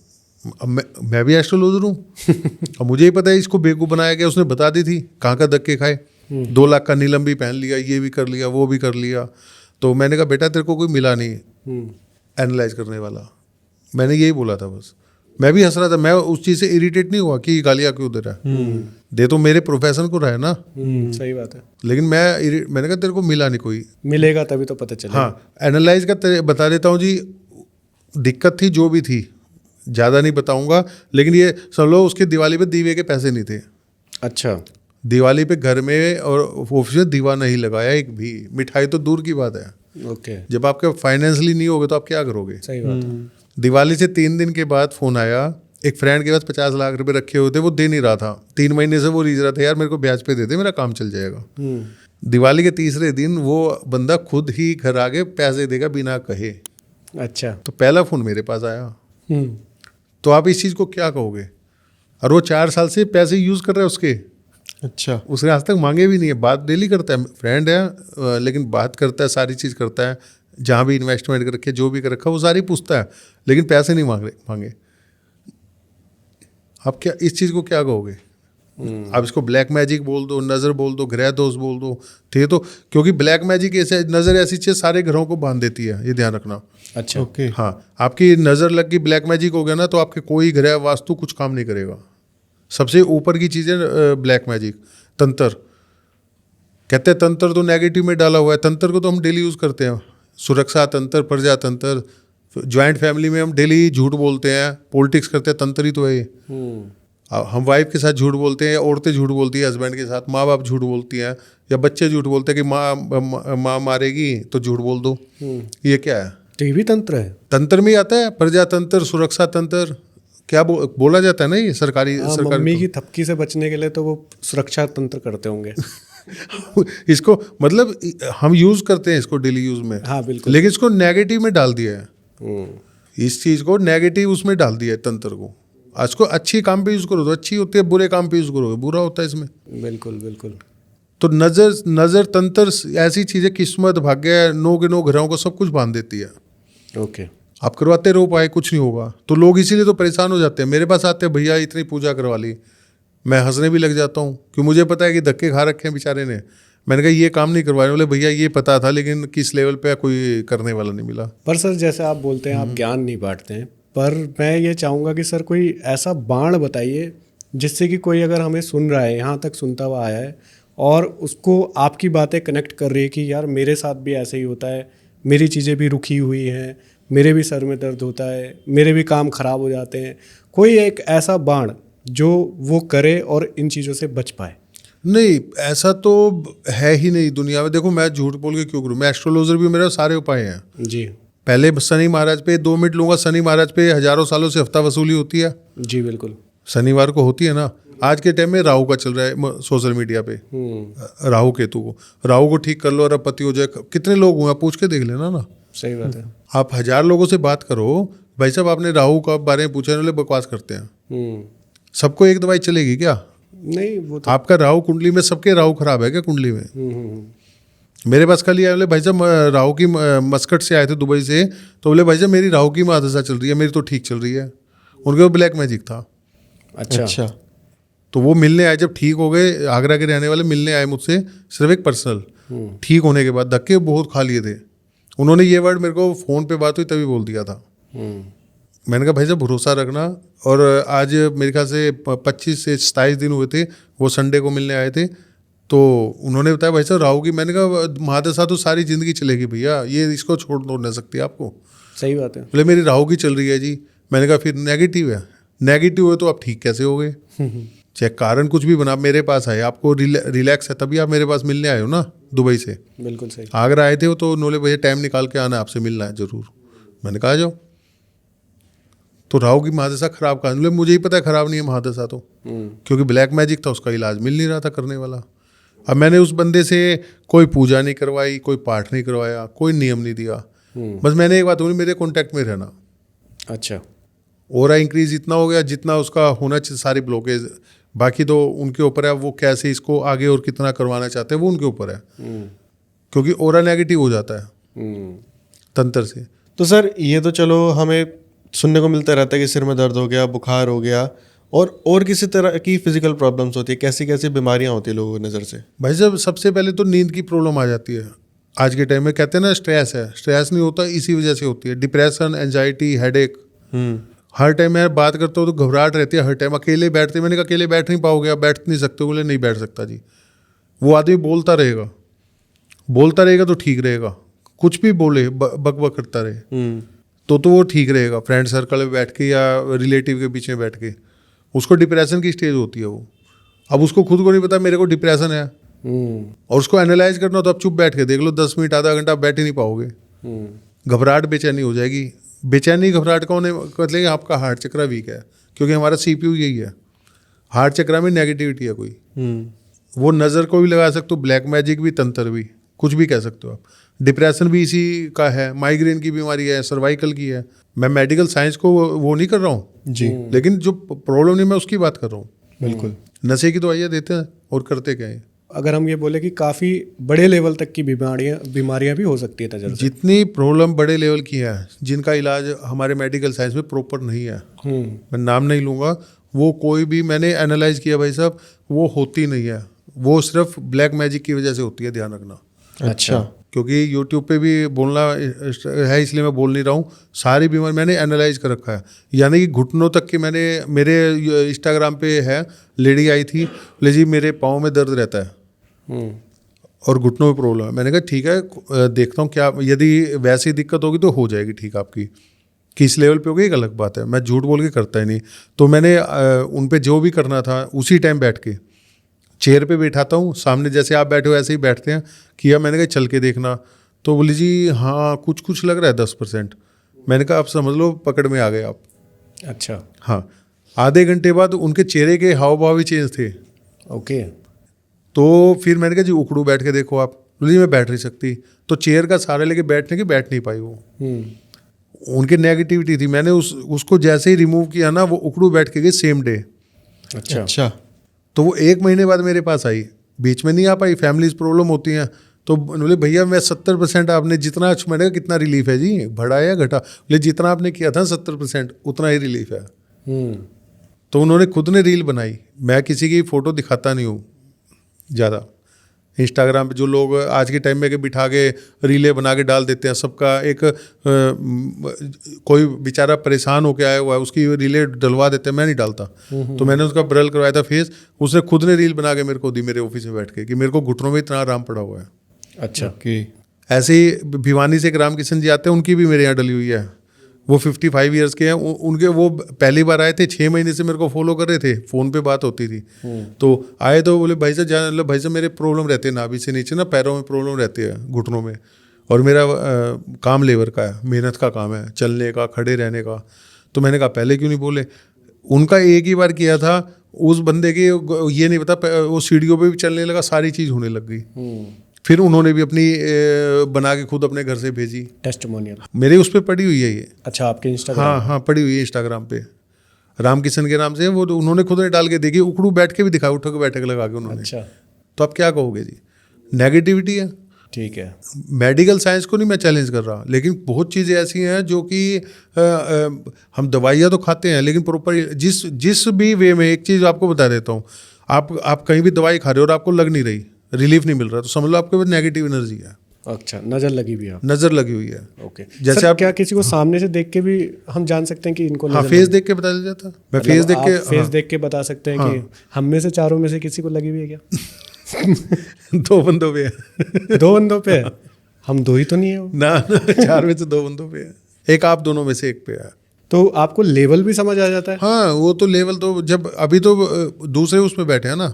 अब मैं भी एस्ट्रोलॉजर हूँ, अब मुझे ही पता है इसको बेवकूफ़ बनाया गया। उसने बता दी थी, कहाँ का धक्के खाए, 2 लाख का नीलम भी पहन लिया, ये भी कर लिया, वो भी कर लिया। तो मैंने कहा बेटा तेरे को कोई मिला नहीं एनालाइज करने वाला। मैंने यही बोला था बस। मैं भी हंस रहा था, मैं उस चीज़ से इरिटेट नहीं हुआ कि गालियाँ क्यों दे रहा है, दे तो मेरे प्रोफेशन को रहा है ना। सही बात है। लेकिन मैंने कहा तेरे को मिला नहीं कोई। मिलेगा तभी तो पता चलेगा। हाँ, एनालाइज का बता देता हूँ जी। दिक्कत थी जो भी थी, ज़्यादा नहीं बताऊँगा, लेकिन ये समझ लो उसके दिवाली पे दीवे के पैसे नहीं थे। अच्छा। दिवाली पे घर में और ऑफिस में दीवा नहीं लगाया एक भी। मिठाई तो दूर की बात है। ओके। जब आपके फाइनेंशियली नहीं होगे तो आप क्या करोगे? सही बात है। दिवाली से 3 दिन के बाद फ़ोन आया, एक फ्रेंड के पास 50 लाख रुपए रखे हुए थे, वो दे नहीं रहा था। 3 महीने से वो रीज रहा था, यार मेरे को ब्याज पे दे दे, मेरा काम चल जाएगा। दिवाली के तीसरे दिन वो बंदा खुद ही घर आके पैसे देगा बिना कहे। अच्छा। तो पहला फ़ोन मेरे पास आया। तो आप इस चीज़ को क्या कहोगे? और वो 4 साल से पैसे यूज़ कर रहा है उसके। अच्छा। उसने आज तक मांगे भी नहीं है, बात डेली करता है, फ्रेंड है लेकिन बात करता है, सारी चीज़ करता है, जहाँ भी इन्वेस्टमेंट कर रखे, जो भी कर रखा वो सारी पूछता है, लेकिन पैसे नहीं मांगे। आप क्या इस चीज़ को क्या कहोगे? आप इसको ब्लैक मैजिक बोल दो, नज़र बोल दो, ग्रह दोष बोल दो, ठीक है? तो क्योंकि ब्लैक मैजिक ऐसे, नज़र ऐसी चीज़ सारे ग्रहों को बांध देती है, ये ध्यान रखना। अच्छा। ओके। हाँ, आपकी नज़र लग गई, ब्लैक मैजिक हो गया ना, तो आपके कोई ग्रह वास्तु कुछ काम नहीं करेगा। सबसे ऊपर की चीज़ है ब्लैक मैजिक, तंत्र। कहते हैं तंत्र तो नेगेटिव में डाला हुआ है, तंत्र को तो हम डेली यूज़ करते हैं। सुरक्षा तंत्र, प्रजातंत्र, ज्वाइंट फैमिली में हम डेली झूठ बोलते हैं, पॉलिटिक्स करते हैं, तंत्र ही तो है ये। हम वाइफ के साथ झूठ बोलते हैं, औरतें झूठ बोलती है हस्बैंड के साथ, माँ बाप झूठ बोलती हैं, या बच्चे झूठ बोलते हैं कि माँ मारेगी तो झूठ बोल दो। ये क्या है? तो ये भी तंत्र है। तंत्र में ही आता है, प्रजातंत्र, सुरक्षा तंत्र, क्या बोला जाता है ना, ये सरकारी मम्मी की थपकी से बचने के लिए तो वो सुरक्षा तंत्र करते होंगे। इसको मतलब हम यूज करते हैं इसको डेली यूज में। हाँ बिल्कुल। लेकिन इसको नेगेटिव में डाल दिया है, इस चीज को नेगेटिव उसमें डाल दिया है तंत्र को। आज को अच्छी काम पे यूज करो तो अच्छी होती है, बुरे काम पे यूज करोगे बुरा होता है इसमें। बिल्कुल बिल्कुल। तो नजर तंत्र ऐसी चीज है, किस्मत, भाग्य, 9 के 9 ग्रहों को सब कुछ बांध देती है। ओके। आप करवाते रहो पाए, कुछ नहीं होगा। तो लोग इसीलिए तो परेशान हो जाते हैं, मेरे पास आते हैं, भैया इतनी पूजा करवा ली। मैं हंसने भी लग जाता हूँ क्योंकि मुझे पता है कि धक्के खा रखे हैं बेचारे ने। मैंने कहा ये काम नहीं करवाने, बोले भैया ये पता था लेकिन किस लेवल पे कोई करने वाला नहीं मिला। पर सर जैसे आप बोलते हैं आप ज्ञान नहीं बांटते हैं, पर मैं ये चाहूँगा कि सर कोई ऐसा बाण बताइए जिससे कि कोई अगर हमें सुन रहा है, यहाँ तक सुनता हुआ आया है और उसको आपकी बातें कनेक्ट कर रही है कि यार मेरे साथ भी ऐसे ही होता है, मेरी चीज़ें भी रुकी हुई हैं, मेरे भी सर में दर्द होता है, मेरे भी काम खराब हो जाते हैं। कोई एक ऐसा बाण जो वो करे और इन चीज़ों से बच पाए। नहीं, ऐसा तो है ही नहीं दुनिया में। देखो मैं झूठ बोल के क्यों करूँ, मैं एस्ट्रोलॉजर भी, मेरे सारे उपाय हैं। जी पहले शनि महाराज पे 2 मिनट लूंगा। शनि महाराज पे हजारों सालों से हफ्ता वसूली होती है, जी बिल्कुल। शनिवार को होती है ना। आज के टाइम में राहु का चल रहा है सोशल मीडिया पे, राहु केतु को। राहु को ठीक कर लो और अब पति हो जाए। कितने लोग हुए पूछ के देख लेना ना। सही बात है। आप 1000 लोगों से बात करो, भाई साहब आपने राहु का बारे में पूछा, बकवास करते हैं। सबको एक दवाई चलेगी क्या? नहीं वो तो आपका राहु कुंडली में, सबके राहु खराब है क्या कुंडली में? मेरे पास कल आए, बोले भाई साहब राहु की, मस्कट से आए थे दुबई से, तो बोले भाई साहब मेरी राहु की महादशा चल रही है, मेरी तो ठीक चल रही है। उनके वो ब्लैक मैजिक था। अच्छा। तो वो मिलने आए, जब ठीक हो गए, आगरा के रहने वाले मिलने आए मुझसे, सिर्फ एक पर्सनल। ठीक होने के बाद धक्के बहुत खा लिए थे उन्होंने। ये वर्ड मेरे को फ़ोन पे बात हुई तभी बोल दिया था। मैंने कहा भाई साहब भरोसा रखना। और आज मेरे ख्याल से 25 से 27 दिन हुए थे, वो संडे को मिलने आए थे। तो उन्होंने बताया भाई साहब राहु की, मैंने कहा महादशा तो सारी ज़िंदगी चलेगी भैया, ये इसको छोड़ दो नहीं सकती आपको। सही बात है। बोले मेरी राहु की चल रही है जी। मैंने कहा फिर नेगेटिव है। नेगेटिव है तो आप ठीक कैसे हो गए? चाहे कारण कुछ भी बना, मेरे पास आए, आपको रिलैक्स है तभी आप मेरे पास मिलने आए हो ना दुबई से। बिल्कुल सही। आगरा आए थे वो, तो उन्होंने भैया टाइम निकाल के आना, आपसे मिलना है ज़रूर। मैंने कहा आ जाओ। तो राहु की महादशा खराब कहा? बोले मुझे ही पता है खराब नहीं है महादशा तो, क्योंकि ब्लैक मैजिक था, उसका इलाज मिल नहीं रहा था करने वाला। अब मैंने उस बंदे से कोई पूजा नहीं करवाई, कोई पाठ नहीं करवाया, कोई नियम नहीं दिया। बस मैंने एक बात बोली, मेरे कॉन्टैक्ट में रहना। अच्छा। ओरा इंक्रीज इतना हो गया जितना उसका होना चाहिए, सारी ब्लॉकेज। बाकी तो उनके ऊपर है, वो कैसे इसको आगे और कितना करवाना चाहते हैं वो उनके ऊपर है, क्योंकि ओरा नेगेटिव हो जाता है तंत्र से। तो सर ये तो चलो हमें सुनने को मिलता रहता है कि सिर में दर्द हो गया, बुखार हो गया, और किसी तरह की फिजिकल प्रॉब्लम्स होती है, कैसी कैसी बीमारियां होती है लोगों की नज़र से? भाई साहब सबसे पहले तो नींद की प्रॉब्लम आ जाती है। आज के टाइम में कहते हैं ना स्ट्रेस है, स्ट्रेस नहीं होता इसी वजह से होती है। Depression, anxiety, headache. हर टाइम मैं बात करता हूँ तो घबराहट रहती है हर टाइम। अकेले बैठते, मैंने कहा अकेले बैठ नहीं पाओगे, आप बैठ नहीं सकते? बोले नहीं बैठ सकता जी। वो आदमी बोलता रहेगा तो ठीक रहेगा, कुछ भी बोले बक बक करता रहे तो वो ठीक रहेगा। फ्रेंड सर्कल में बैठ के या रिलेटिव के बीच में बैठ के, उसको डिप्रेशन की स्टेज होती है वो। अब उसको खुद को नहीं पता मेरे को डिप्रेशन है, और उसको एनालाइज करना हो तो आप चुप बैठ के देख लो, 10 मिनट आधा घंटा आप बैठ ही नहीं पाओगे। घबराहट बेचैनी हो जाएगी। बेचैनी घबराहट का होने मतलब आपका हार्ट चक्र वीक है, क्योंकि हमारा CPU यही है। हार्ट चक्र में नेगेटिविटी है कोई, वो नज़र को भी लगा सकते हो, ब्लैक मैजिक भी, तंत्र भी, कुछ भी कह सकते हो आप। डिप्रेशन भी इसी का है, माइग्रेन की बीमारी है, सर्वाइकल की है। मैं मेडिकल साइंस को वो नहीं कर रहा हूँ जी, लेकिन जो प्रॉब्लम नहीं मैं उसकी बात कर रहा हूँ। बिल्कुल। नशे की दवाइयाँ देते हैं और करते क्या है। अगर हम ये बोले कि काफ़ी बड़े लेवल तक की बीमारियां भी हो सकती है नज़र से। जितनी प्रॉब्लम बड़े लेवल की है, जिनका इलाज हमारे मेडिकल साइंस में प्रॉपर नहीं है, मैं नाम नहीं लूँगा, वो कोई भी मैंने एनालाइज किया भाई साहब, वो होती नहीं है। वो सिर्फ ब्लैक मैजिक की वजह से होती है, ध्यान रखना। अच्छा। क्योंकि यूट्यूब पे भी बोलना है इसलिए मैं बोल नहीं रहा हूँ। सारी बीमारी मैंने एनालाइज कर रखा है, यानी कि घुटनों तक की। मैंने मेरे इंस्टाग्राम पे है, लेडी आई थी, बोले जी मेरे पाँव में दर्द रहता है और घुटनों में प्रॉब्लम है। मैंने कहा ठीक है, देखता हूँ क्या, यदि वैसी दिक्कत होगी तो हो जाएगी ठीक आपकी। किस लेवल पे होगी एक अलग बात है, मैं झूठ बोल के करता ही नहीं। तो मैंने उन पे जो भी करना था उसी टाइम बैठ के चेयर पे बैठाता हूँ, सामने जैसे आप बैठे हो ऐसे ही बैठते हैं, किया। मैंने कहा चल के देखना, तो बोली जी हाँ कुछ लग रहा है 10%। मैंने कहा आप समझ लो पकड़ में आ गए आप। अच्छा। हाँ, आधे घंटे बाद उनके चेहरे के हाव भाव भी चेंज थे। ओके। तो फिर मैंने कहा जी उकड़ू बैठ के देखो आप। बोली मैं बैठ नहीं सकती। तो चेयर का सहारा लेके बैठ नहीं पाई वो। उनकी नेगेटिविटी थी। मैंने उसको जैसे ही रिमूव किया ना, वो उकड़ू बैठ के गई सेम डे। अच्छा। तो वो 1 महीने बाद मेरे पास आई, बीच में नहीं आ पाई, फैमिलीज प्रॉब्लम होती हैं। तो बोले भैया मैं 70% आपने जितना, मैंने कहा कितना रिलीफ है जी, बढ़ा या घटा? बोले जितना आपने किया था 70% उतना ही रिलीफ है। तो उन्होंने खुद ने रील बनाई। मैं किसी की फ़ोटो दिखाता नहीं हूँ ज़्यादा इंस्टाग्राम पे। जो लोग आज के टाइम में के बिठा के रीलें बना के डाल देते हैं, सबका एक कोई बेचारा परेशान होकर आया हुआ है उसकी रीलें डलवा देते हैं, मैं नहीं डालता। तो मैंने उसका ब्रल करवाया था फेस, उसने खुद ने रील बना के मेरे को दी मेरे ऑफिस में बैठ के, कि मेरे को घुटनों में इतना आराम पड़ा हुआ है। अच्छा। ऐसे ही भिवानी से एक रामकिशन जी आते हैं, उनकी भी मेरे यहाँ डली हुई है। वो 55 ईयर्स के हैं। उनके वो पहली बार आए थे, 6 महीने से मेरे को फॉलो कर रहे थे, फ़ोन पे बात होती थी। तो आए तो बोले भाई साहब जान लो, भाई साहब मेरे प्रॉब्लम रहते हैं नाभि से नीचे ना, पैरों में प्रॉब्लम रहती है, घुटनों में, और मेरा काम लेबर का है, मेहनत का काम है, चलने का, खड़े रहने का। तो मैंने कहा पहले क्यों नहीं बोले? उनका एक ही बार किया था, उस बंदे के ये नहीं पता, वो सीढ़ियों पर भी चलने लगा, सारी चीज़ होने लग गई। फिर उन्होंने भी अपनी बना के खुद अपने घर से भेजी टेस्टिमोनियल। मेरे उस पर पड़ी हुई है ये। अच्छा, आपके इंस्टाग्राम? हाँ, पड़ी हुई है इंस्टाग्राम पे, रामकिशन के नाम से। वो उन्होंने खुद ने डाल के देखी, उकड़ू बैठ के भी दिखाया, उठ के बैठक लगा के उन्होंने। अच्छा। तो आप क्या कहोगे जी? नेगेटिविटी है। ठीक है। मेडिकल साइंस को नहीं मैं चैलेंज कर रहा, लेकिन बहुत चीज़ें ऐसी हैं जो कि हम दवाइयाँ तो खाते हैं, लेकिन प्रॉपर जिस भी वे में, एक चीज़ आपको बता देता हूँ, आप कहीं भी दवाई खा रहे हो और आपको लग नहीं रही, रिलीफ नहीं मिल रहा, तो समझ लो आपके पास नेगेटिव एनर्जी है। अच्छा, नज़र लगी भी है। नज़र लगी हुई है। ओके। जैसे सर, आप क्या किसी को सामने से देख के भी हम जान सकते हैं कि इनको हाँ, फेस देख के बता दिया जाता। मैं मतलब फेस देख के, फेस देख के बता सकते हैं कि हम में से चारों में से किसी को लगी हुई है क्या? 2 बंदों पे है। 2 बंदों पे है? हम 2 ही तो नहीं है वो। ना 4 में से 2 बंदों पे है, एक आप दोनों में से एक पे है। तो आपको लेवल भी समझ आ जाता है? हाँ, वो तो लेवल तो जब अभी तो दूसरे उसमें बैठे हैं ना,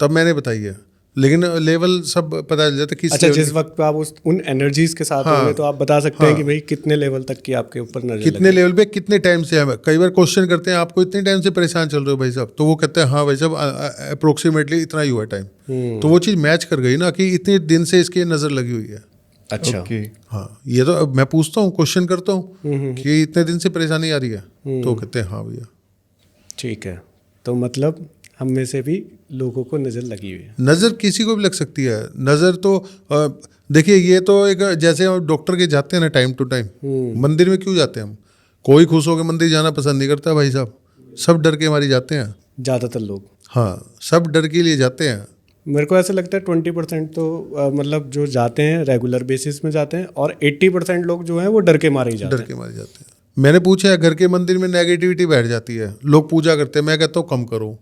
तब मैंने बताई है, लेकिन लेवल सब पता चल जाता है किस अच्छा, लेवल जिस वक्त पे आप उन एनर्जीज के साथ होंगे तो आप बता सकते हैं कि भाई कितने लेवल तक की आपके ऊपर नजर कितने लेवल पे कितने टाइम से है। कई बार क्वेश्चन करते हैं आपको इतने टाइम से परेशान चल रहे हो भाई साहब, तो वो कहते हैं हाँ भाई साहब अप्रोक्सीमेटली इतना ही हुआ टाइम। तो वो चीज़ मैच कर गई ना कि इतने दिन से इसकी नज़र लगी हुई है। अच्छा। हाँ, ये तो मैं पूछता हूँ, क्वेश्चन करता हूँ कि इतने दिन से परेशानी आ रही है, तो कहते हैं हाँ भैया। ठीक है, तो मतलब हम में से भी लोगों को नज़र लगी हुई है। नज़र किसी को भी लग सकती है। नज़र तो देखिए, ये तो एक जैसे हम डॉक्टर के जाते हैं ना टाइम टू टाइम, मंदिर में क्यों जाते हैं हम? कोई खुश होकर मंदिर जाना पसंद नहीं करता भाई साहब, सब डर के हमारी जाते हैं ज़्यादातर लोग। हाँ, सब डर के लिए जाते हैं। मेरे को ऐसा लगता है 20% तो मतलब जो जाते हैं रेगुलर बेसिस में जाते हैं, और 80% लोग जो हैं वो डर के मारे ही जाते हैं। डर के मारे जाते हैं। मैंने पूछा है, घर के मंदिर में नेगेटिविटी बैठ जाती है, लोग पूजा करते हैं, मैं कहता हूँ कम करो।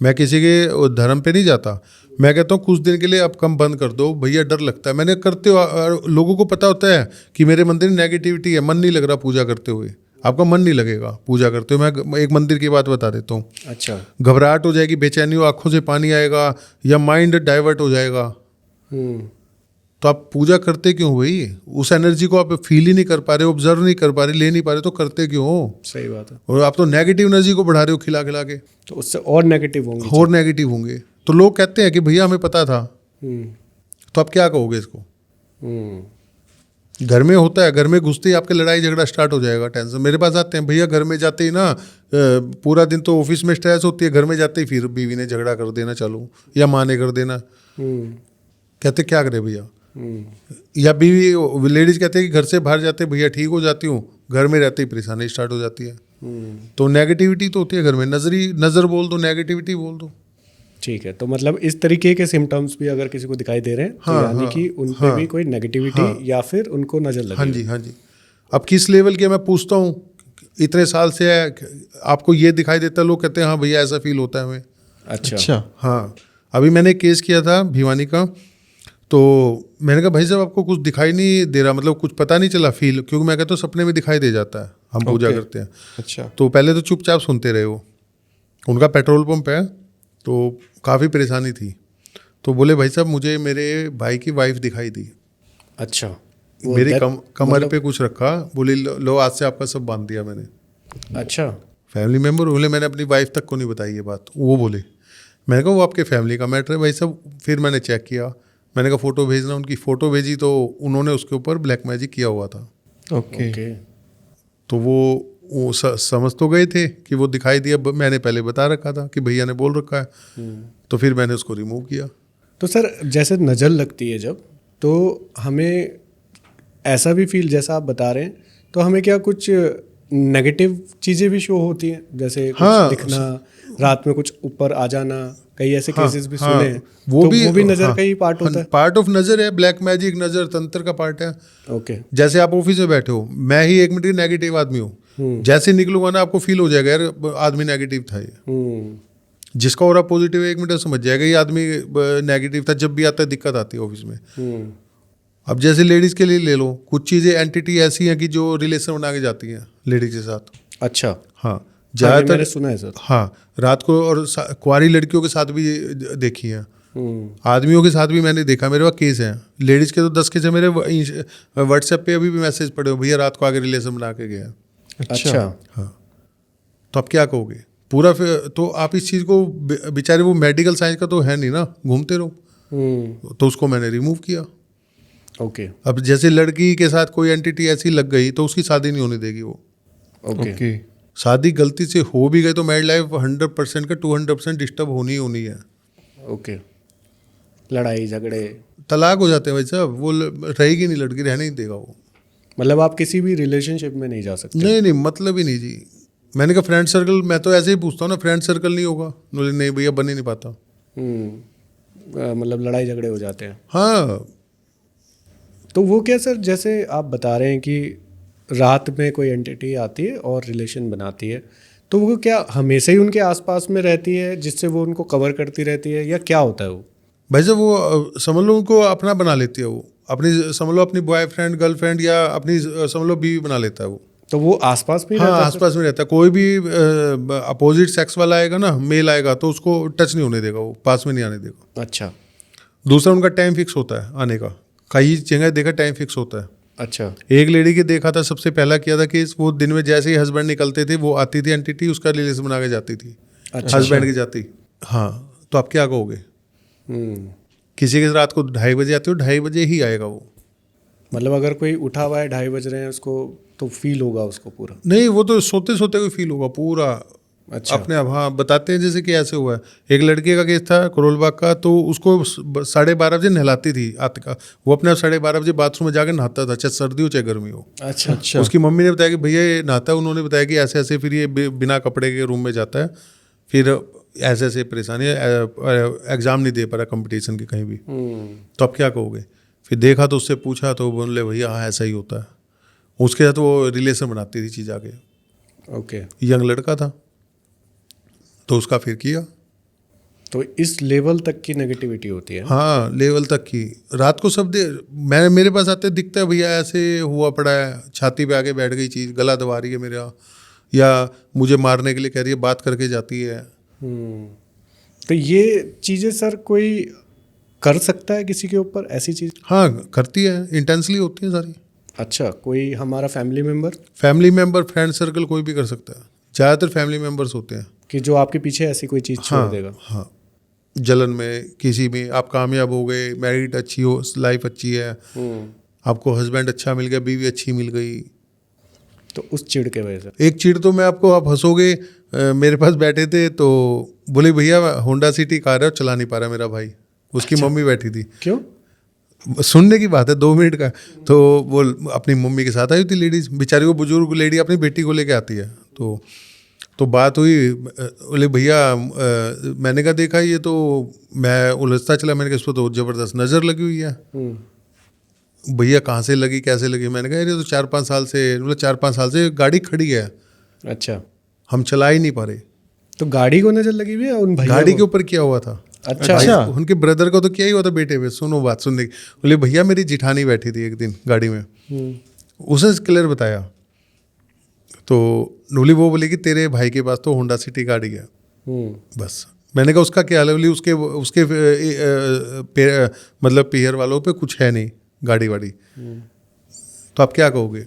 मैं किसी के धर्म पे नहीं जाता, मैं कहता हूँ कुछ दिन के लिए आप कम बंद कर दो भैया, डर लगता है। करते हो लोगों को पता होता है कि मेरे मंदिर में नेगेटिविटी है, मन नहीं लग रहा पूजा करते हुए, आपका मन नहीं लगेगा पूजा करते हुए। मैं एक मंदिर की बात बता देता हूँ। अच्छा। घबराहट हो जाएगी, बेचैनी हो, आंखों से पानी आएगा या माइंड डाइवर्ट हो जाएगा, तो आप पूजा करते क्यों भाई? उस एनर्जी को आप फील ही नहीं कर पा रहे, ऑब्जर्व नहीं कर पा रहे, ले नहीं पा रहे, तो करते क्यों हो? सही बात है। और आप तो नेगेटिव एनर्जी को बढ़ा रहे हो खिला खिला के, तो उससे और नेगेटिव होंगे। और नेगेटिव होंगे। तो लोग कहते हैं कि भैया हमें पता था, तो आप क्या कहोगे इसको? घर में होता है, घर में घुसते ही आपके लड़ाई झगड़ा स्टार्ट हो जाएगा, टेंशन। मेरे पास आते हैं भैया, घर में जाते ही ना पूरा दिन तो ऑफिस में स्ट्रेस होती है, घर में जाते ही फिर बीवी ने झगड़ा कर देना चालू, या माँ ने कर देना। कहते क्या करे भैया? या बीवी लेडीज कहते हैं कि घर से बाहर जाते भैया ठीक हो जाती हूँ, घर में रहते ही परेशानी स्टार्ट हो जाती है। तो नेगेटिविटी तो होती है घर में। नज़र बोल दो, नेगेटिविटी बोल दो। ठीक है, तो मतलब इस तरीके के सिम्टम्स भी अगर किसी को दिखाई दे रहे हैं तो यानी कि उन पे भी कोई नेगेटिविटी या फिर उनको नजर लगे। हाँ जी, हाँ जी। अब किस लेवल के मैं पूछता हूँ, इतने साल से है, आपको ये दिखाई देता है, लोग कहते हैं हाँ भैया ऐसा फील होता है हमें। अच्छा। हाँ, अभी मैंने एक केस किया था भिवानी का, तो मैंने कहा भाई साहब आपको कुछ दिखाई नहीं दे रहा, मतलब कुछ पता नहीं चला फील? क्योंकि मैं कहता हूँ सपने में दिखाई दे जाता है, हम पूजा करते हैं। अच्छा। तो पहले तो चुपचाप सुनते रहे वो। उनका पेट्रोल पंप है, तो काफ़ी परेशानी थी। तो बोले भाई साहब मुझे मेरे भाई की वाइफ दिखाई दी। अच्छा। मेरी कमर पे कुछ रखा, बोले लो आज से आपका सब बांध दिया मैंने। अच्छा। फैमिली मेम्बर बोले, मैंने अपनी वाइफ तक को नहीं बताई ये बात। वो बोले, मैंने कहा वो आपके फैमिली का मैटर है भाई साहब। फिर मैंने चेक किया, मैंने कहा फ़ोटो भेजना, उनकी फ़ोटो भेजी तो उन्होंने उसके ऊपर ब्लैक मैजिक किया हुआ था। ओके। तो वो समझ तो गए थे कि वो दिखाई दिया, मैंने पहले बता रखा था कि भैया ने बोल रखा है। तो फिर मैंने उसको रिमूव किया। तो सर जैसे नज़र लगती है जब, तो हमें ऐसा भी फील जैसा आप बता रहे हैं, तो हमें क्या कुछ नेगेटिव चीज़ें भी शो होती हैं, जैसे कुछ दिखना, रात में कुछ ऊपर आ जाना, कई ऐसे केसेस भी सुने हैं। वो भी नज़र का ही पार्ट होता है। पार्ट ऑफ नज़र है, ब्लैक मैजिक नज़र तंत्र का पार्ट है। ओके। जैसे आप ऑफिस में बैठे हो, मैं ही 1 मिनट नेगेटिव आदमी हूँ, जैसे निकलूंगा ना आपको फील हो जाएगा यार आदमी नेगेटिव था ये। जिसका और पॉजिटिव 1 मिनट समझ जाएगा ये आदमी नेगेटिव था। जब भी आता है दिक्कत आती है ऑफिस में। अब जैसे लेडीज के लिए ले लो, कुछ चीज़ें एंटिटी ऐसी हैं कि जो रिलेशन बना के जाती हैं लेडीज के साथ। अच्छा। हाँ, ज़्यादातर मैंने सुना है सर। हाँ, रात को, और कुंवारी लड़कियों के साथ भी देखी हैं, आदमियों के साथ भी मैंने देखा। मेरे पास केस हैं, लेडीज़ के तो 10 केस है। मेरे व्हाट्सएप पे अभी भी मैसेज पड़े हो, भैया रात को आगे रिलेशन बना के गया। अच्छा। हाँ, तो आप क्या कहोगे? पूरा फिर तो आप इस चीज़ को, बेचारे वो मेडिकल साइंस का तो है नहीं ना, घूमते रहो। तो उसको मैंने रिमूव किया। ओके। अब जैसे लड़की के साथ कोई एंटिटी ऐसी लग गई तो उसकी शादी नहीं होने देगी वो। ओके। शादी गलती से हो भी गई तो मैरिड लाइफ 100% का 200% डिस्टर्ब होनी ही होनी है। ओके। लड़ाई झगड़े, तलाक हो जाते हैं भाई साहब, वो रहेगी नहीं, लड़की रहने नहीं देगा वो। मतलब आप किसी भी रिलेशनशिप में नहीं जा सकते। नहीं, मतलब ही नहीं जी। मैंने कहा फ्रेंड सर्कल, मैं तो ऐसे ही पूछता हूँ ना, फ्रेंड सर्कल नहीं होगा? बोले नहीं भैया, बन ही नहीं पाता। मतलब लड़ाई झगड़े हो जाते हैं। हाँ। तो वो क्या सर, जैसे आप बता रहे हैं कि रात में कोई एंटिटी आती है और रिलेशन बनाती है, तो वो क्या हमेशा ही उनके आसपास में रहती है जिससे वो उनको कवर करती रहती है, या क्या होता है वो? भाई साहब वो समझ लो उनको अपना बना लेती है वो, अपनी समझ लो अपनी बॉयफ्रेंड गर्लफ्रेंड या अपनी समझ लो बीवी बना लेता है वो। तो वो आसपास में हाँ, रहता है? आसपास में रहता है। कोई भी अपोजिट सेक्स वाला आएगा ना, मेल आएगा, तो उसको टच नहीं होने देगा वो, पास में नहीं आने देगा। अच्छा। दूसरा उनका टाइम फिक्स होता है आने का, कई जगह देखा टाइम फिक्स होता है। अच्छा। एक लेडी के देखा था, सबसे पहला किया था कि वो दिन में जैसे ही हस्बैंड निकलते थे वो आती थी एंटिटी, उसका रिलेशन बना के जाती थी। अच्छा। हस्बैंड की जाती। हाँ, तो आप क्या कहोगे? किसी के रात को 2:30 बजे आती हो, 2:30 बजे ही आएगा वो। मतलब अगर कोई उठा हुआ है 2:30 बज रहे हैं उसको, तो फील होगा उसको पूरा? नहीं, वो तो सोते सोते को फील होगा पूरा। अच्छा। अपने आप। हाँ, बताते हैं जैसे कि ऐसे हुआ है। एक लड़के का केस था करोलबाग का, तो उसको 12:30 बजे नहलाती थी आतिका, वो अपने आप 12:30 बजे बाथरूम में जाकर नहाता था, चाहे सर्दी हो चाहे गर्मी हो। अच्छा। उसकी मम्मी ने बताया कि भैया ये नहाता है, उन्होंने बताया कि ऐसे ऐसे, फिर ये बिना कपड़े के रूम में जाता है, फिर ऐसे ऐसे परेशानी है, एग्जाम नहीं दे पा रहा कंपटीशन के कहीं भी। तो आप क्या कहोगे? फिर देखा तो उससे पूछा तो बोले भैया हाँ ऐसा ही होता है। उसके साथ वो रिलेशन बनाती थी चीज़ आगे। ओके। यंग लड़का था, तो उसका फिर किया। तो इस लेवल तक की नेगेटिविटी होती है। हाँ, लेवल तक की। रात को सब मेरे पास आते दिखता है भैया ऐसे हुआ पड़ा है, छाती पे आके बैठ गई चीज़, गला दबा रही है मेरा, या मुझे मारने के लिए कह रही है, बात करके जाती है। तो ये चीज़ें सर कोई कर सकता है किसी के ऊपर ऐसी चीज़? हाँ, करती है, इंटेंसली होती है सारी। अच्छा, कोई हमारा फैमिली मेंबर, फ्रेंड सर्कल कोई भी कर सकता है। ज़्यादातर फैमिली मेंबर्स होते हैं। कि जो आपके पीछे ऐसी कोई चीज़ छोड़ देगा। हाँ, जलन में, किसी में आप कामयाब हो गए, मैरिड अच्छी हो, लाइफ अच्छी है, आपको हस्बैंड अच्छा मिल गया, बीवी अच्छी मिल गई, तो उस चिढ़ के वजह से। एक चिढ़ तो मैं आपको, आप हंसोगे, मेरे पास बैठे थे तो बोले भैया होंडा सिटी कार है और चला नहीं पा रहा मेरा भाई, उसकी मम्मी बैठी थी। क्यों? सुनने की बात है, 2 मिनट का। तो वो अपनी मम्मी के साथ आई थी लेडीज, बेचारी वो बुजुर्ग लेडी अपनी बेटी को लेके आती है। तो बात हुई, बोले भैया, मैंने कहा देखा ये तो, मैं उलझता चला, मैंने कहा इसको तो ज़बरदस्त नज़र लगी हुई है। भैया कहाँ से लगी, कैसे लगी? मैंने कहा ये तो 4-5 साल से, मतलब 4-5 साल से गाड़ी खड़ी है, अच्छा, हम चला ही नहीं पा रहे। तो गाड़ी को नजर लगी हुई है उन भैया गाड़ी को? के ऊपर किया हुआ था। अच्छा। उनके ब्रदर को तो किया ही हुआ था बेटे पे। सुनो बात सुनने की। बोले भैया मेरी जिठानी बैठी थी एक दिन गाड़ी में, उसे क्लियर बताया, तो नूली वो बोली कि तेरे भाई के पास तो होंडा सिटी गाड़ी है। बस मैंने कहा उसका क्या हाल है? बोली उसके मतलब पीहर वालों पे कुछ है नहीं गाड़ी वाड़ी, तो आप क्या कहोगे?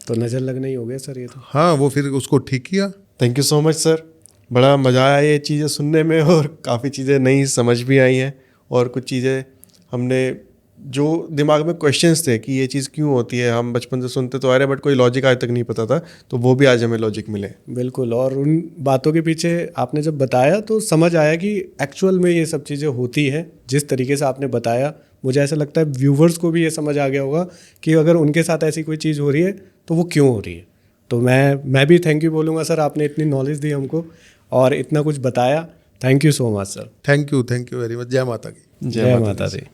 तो नज़र लगना ही हो गया सर ये तो। हाँ, वो फिर उसको ठीक किया। Thank you so much sir, बड़ा मज़ा आया ये चीज़ें सुनने में, और काफ़ी चीज़ें नई समझ भी आई हैं, और कुछ चीज़ें हमने जो दिमाग में क्वेश्चंस थे कि ये चीज़ क्यों होती है, हम बचपन से सुनते तो आ रहे बट कोई लॉजिक आज तक नहीं पता था, तो वो भी आज हमें लॉजिक मिले। बिल्कुल, और उन बातों के पीछे आपने जब बताया तो समझ आया कि एक्चुअल में ये सब चीज़ें होती है। जिस तरीके से आपने बताया, मुझे ऐसा लगता है व्यूवर्स को भी ये समझ आ गया होगा कि अगर उनके साथ ऐसी कोई चीज़ हो रही है तो वो क्यों हो रही है। तो मैं भी थैंक यू बोलूँगा सर, आपने इतनी नॉलेज दी हमको और इतना कुछ बताया। Thank you so much sir. Thank you very much. जय माता की। जय माता दी।